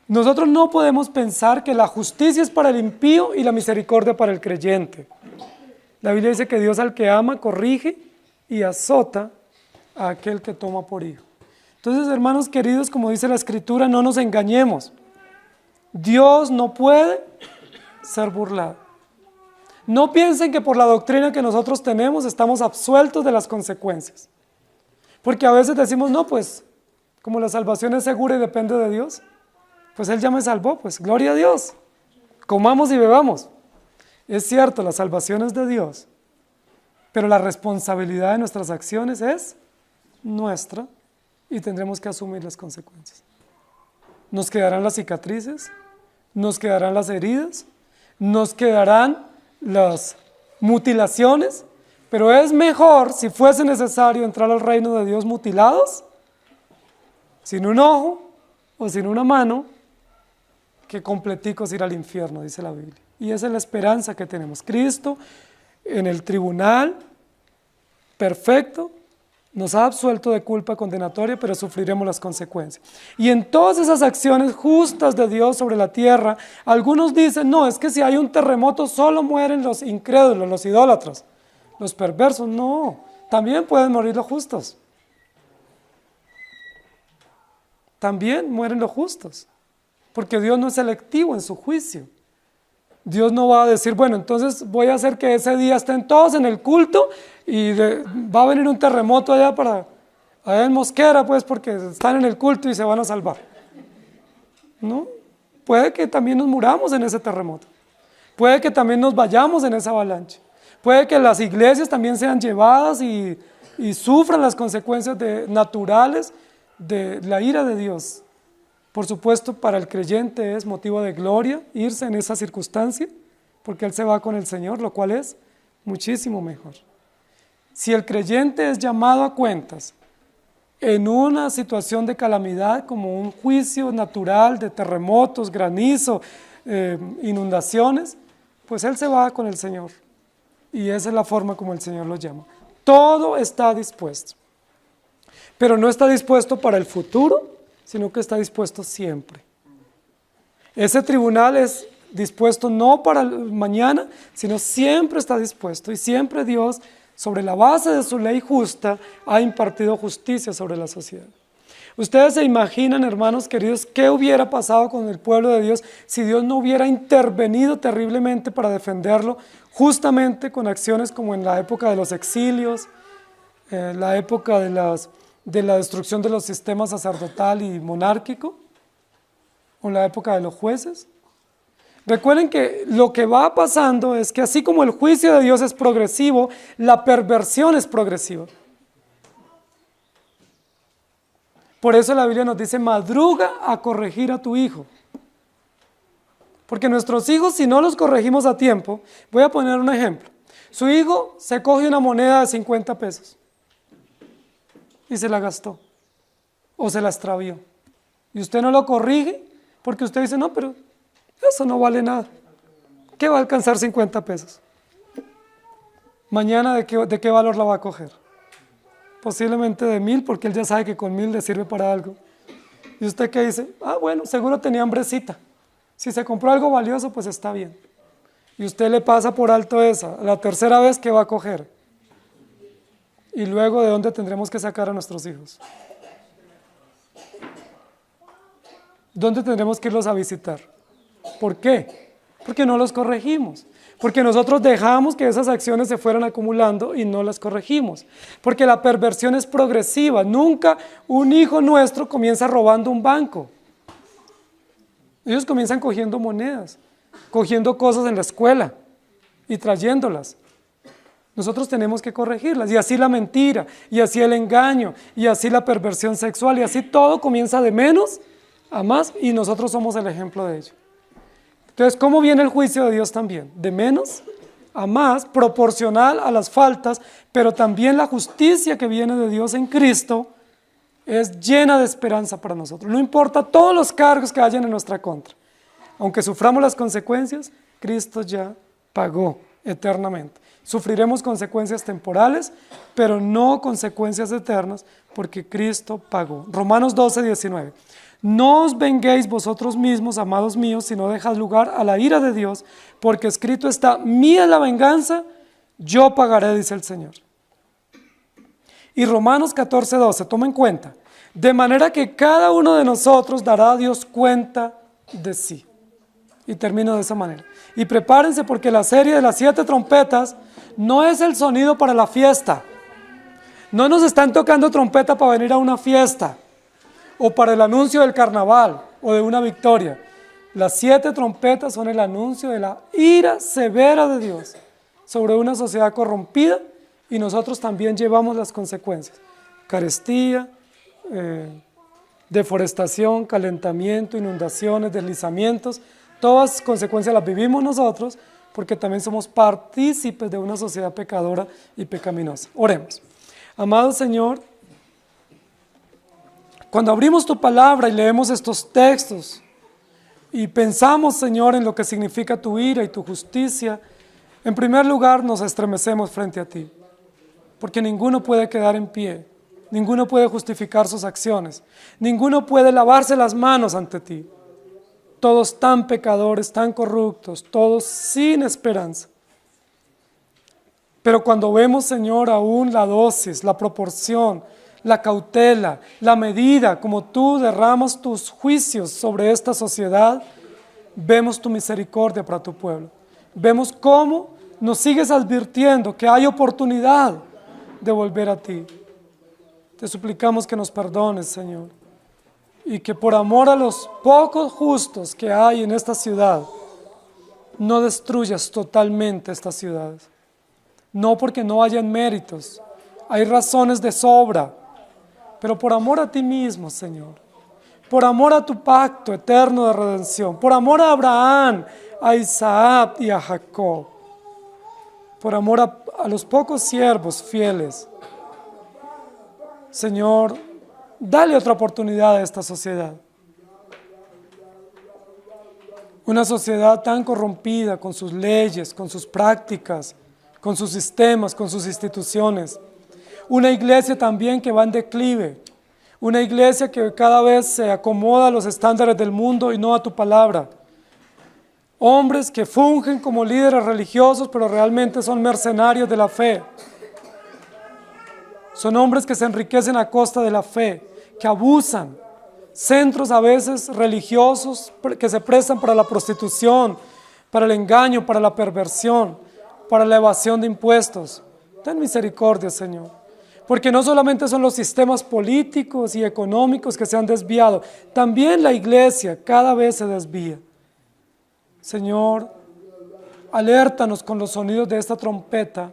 Nosotros no podemos pensar que la justicia es para el impío y la misericordia para el creyente. La Biblia dice que Dios al que ama corrige y azota a aquel que toma por hijo. Entonces, hermanos queridos, como dice la Escritura, no nos engañemos. Dios no puede ser burlado. No piensen que por la doctrina que nosotros tenemos estamos absueltos de las consecuencias. Porque a veces decimos, no, pues, como la salvación es segura y depende de Dios, pues Él ya me salvó, pues, gloria a Dios. Comamos y bebamos. Es cierto, la salvación es de Dios, pero la responsabilidad de nuestras acciones es nuestra y tendremos que asumir las consecuencias. Nos quedarán las cicatrices, nos quedarán las heridas, nos quedarán las mutilaciones, pero es mejor, si fuese necesario, entrar al reino de Dios mutilados, sin un ojo o sin una mano, que completicos ir al infierno, dice la Biblia. Y esa es la esperanza que tenemos. Cristo en el tribunal perfecto nos ha absuelto de culpa condenatoria, pero sufriremos las consecuencias. Y en todas esas acciones justas de Dios sobre la tierra, algunos dicen, no, es que si hay un terremoto solo mueren los incrédulos, los idólatras, los perversos. No, también pueden morir los justos. También mueren los justos, porque Dios no es selectivo en su juicio. Dios no va a decir, bueno, entonces voy a hacer que ese día estén todos en el culto y va a venir un terremoto allá en Mosquera, pues, porque están en el culto y se van a salvar. ¿No? Puede que también nos muramos en ese terremoto. Puede que también nos vayamos en esa avalancha. Puede que las iglesias también sean llevadas y sufran las consecuencias naturales de la ira de Dios. Por supuesto, para el creyente es motivo de gloria irse en esa circunstancia, porque él se va con el Señor, lo cual es muchísimo mejor. Si el creyente es llamado a cuentas en una situación de calamidad, como un juicio natural de terremotos, granizo, inundaciones, pues él se va con el Señor. Y esa es la forma como el Señor lo llama. Todo está dispuesto, pero no está dispuesto para el futuro, sino que está dispuesto siempre. Ese tribunal es dispuesto no para mañana, sino siempre está dispuesto. Y siempre Dios, sobre la base de su ley justa, ha impartido justicia sobre la sociedad. Ustedes se imaginan, hermanos queridos, qué hubiera pasado con el pueblo de Dios si Dios no hubiera intervenido terriblemente para defenderlo, justamente con acciones como en la época de los exilios, la época de la destrucción de los sistemas sacerdotal y monárquico, o en la época de los jueces. Recuerden que lo que va pasando es que así como el juicio de Dios es progresivo, la perversión es progresiva. Por eso la Biblia nos dice, madruga a corregir a tu hijo. Porque nuestros hijos, si no los corregimos a tiempo, voy a poner un ejemplo. Su hijo se coge una moneda de 50 pesos. Y se la gastó, o se la extravió. Y usted no lo corrige, porque usted dice, no, pero eso no vale nada. ¿Qué va a alcanzar 50 pesos? Mañana, ¿de qué valor la va a coger? Posiblemente de 1000, porque él ya sabe que con 1000 le sirve para algo. ¿Y usted qué dice? Ah, bueno, seguro tenía hambrecita. Si se compró algo valioso, pues está bien. Y usted le pasa por alto esa, la tercera vez que va a coger. Y luego, ¿de dónde tendremos que sacar a nuestros hijos? ¿Dónde tendremos que irlos a visitar? ¿Por qué? Porque no los corregimos. Porque nosotros dejamos que esas acciones se fueran acumulando y no las corregimos. Porque la perversión es progresiva. Nunca un hijo nuestro comienza robando un banco. Ellos comienzan cogiendo monedas, cogiendo cosas en la escuela y trayéndolas. Nosotros tenemos que corregirlas, y así la mentira, y así el engaño, y así la perversión sexual, y así todo comienza de menos a más, y nosotros somos el ejemplo de ello. Entonces, ¿cómo viene el juicio de Dios también? De menos a más, proporcional a las faltas, pero también la justicia que viene de Dios en Cristo es llena de esperanza para nosotros. No importa todos los cargos que hayan en nuestra contra. Aunque suframos las consecuencias, Cristo ya pagó eternamente. Sufriremos consecuencias temporales, pero no consecuencias eternas, porque Cristo pagó. Romanos 12, 19. No os venguéis vosotros mismos, amados míos, sino dejad lugar a la ira de Dios, porque escrito está, mía es la venganza, yo pagaré, dice el Señor. Y Romanos 14, 12, toma en cuenta, de manera que cada uno de nosotros dará a Dios cuenta de sí. Y termino de esa manera. Y prepárense porque la serie de las 7 trompetas no es el sonido para la fiesta. No nos están tocando trompeta para venir a una fiesta o para el anuncio del carnaval o de una victoria. Las 7 trompetas son el anuncio de la ira severa de Dios sobre una sociedad corrompida, y nosotros también llevamos las consecuencias. Carestía, deforestación, calentamiento, inundaciones, deslizamientos, todas consecuencias las vivimos nosotros porque también somos partícipes de una sociedad pecadora y pecaminosa. Oremos. Amado Señor, cuando abrimos tu palabra y leemos estos textos y pensamos, Señor, en lo que significa tu ira y tu justicia, en primer lugar nos estremecemos frente a ti, porque ninguno puede quedar en pie, ninguno puede justificar sus acciones, ninguno puede lavarse las manos ante ti. Todos tan pecadores, tan corruptos, todos sin esperanza. Pero cuando vemos, Señor, aún la dosis, la proporción, la cautela, la medida, como tú derramas tus juicios sobre esta sociedad, vemos tu misericordia para tu pueblo. Vemos cómo nos sigues advirtiendo que hay oportunidad de volver a ti. Te suplicamos que nos perdones, Señor, y que por amor a los pocos justos que hay en esta ciudad, no destruyas totalmente estas ciudades. No porque no hayan méritos, hay razones de sobra, pero por amor a ti mismo, Señor, por amor a tu pacto eterno de redención, por amor a Abraham, a Isaac y a Jacob, por amor a los pocos siervos fieles, Señor, dale otra oportunidad a esta sociedad. Una sociedad tan corrompida con sus leyes, con sus prácticas, con sus sistemas, con sus instituciones. Una iglesia también que va en declive. Una iglesia que cada vez se acomoda a los estándares del mundo y no a tu palabra. Hombres que fungen como líderes religiosos, pero realmente son mercenarios de la fe. Son hombres que se enriquecen a costa de la fe, que abusan. Centros a veces religiosos que se prestan para la prostitución, para el engaño, para la perversión, para la evasión de impuestos. Ten misericordia, Señor. Porque no solamente son los sistemas políticos y económicos que se han desviado, también la iglesia cada vez se desvía. Señor, alértanos con los sonidos de esta trompeta.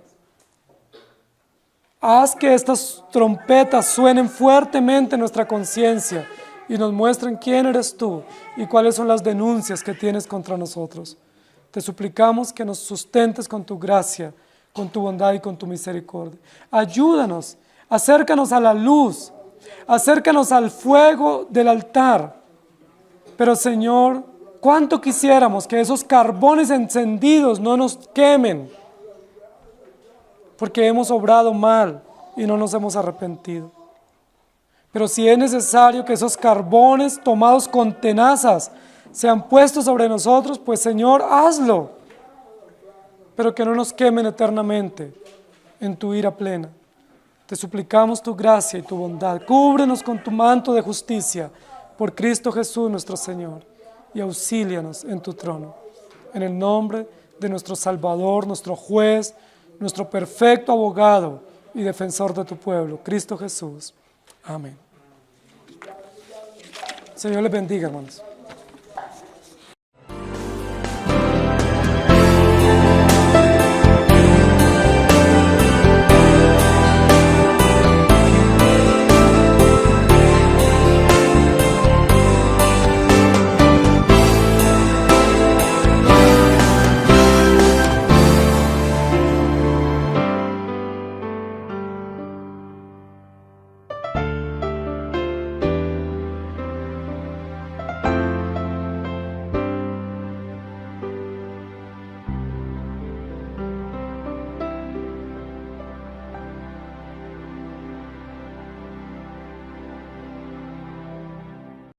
Haz que estas trompetas suenen fuertemente en nuestra conciencia y nos muestren quién eres tú y cuáles son las denuncias que tienes contra nosotros. Te suplicamos que nos sustentes con tu gracia, con tu bondad y con tu misericordia. Ayúdanos, acércanos a la luz, acércanos al fuego del altar. Pero Señor, cuánto quisiéramos que esos carbones encendidos no nos quemen, porque hemos obrado mal y no nos hemos arrepentido. Pero si es necesario que esos carbones tomados con tenazas sean puestos sobre nosotros, pues Señor, hazlo, pero que no nos quemen eternamente en tu ira plena. Te suplicamos tu gracia y tu bondad. Cúbrenos con tu manto de justicia por Cristo Jesús nuestro Señor y auxílianos en tu trono. En el nombre de nuestro Salvador, nuestro juez, nuestro perfecto abogado y defensor de tu pueblo, Cristo Jesús. Amén. Señor les bendiga, hermanos.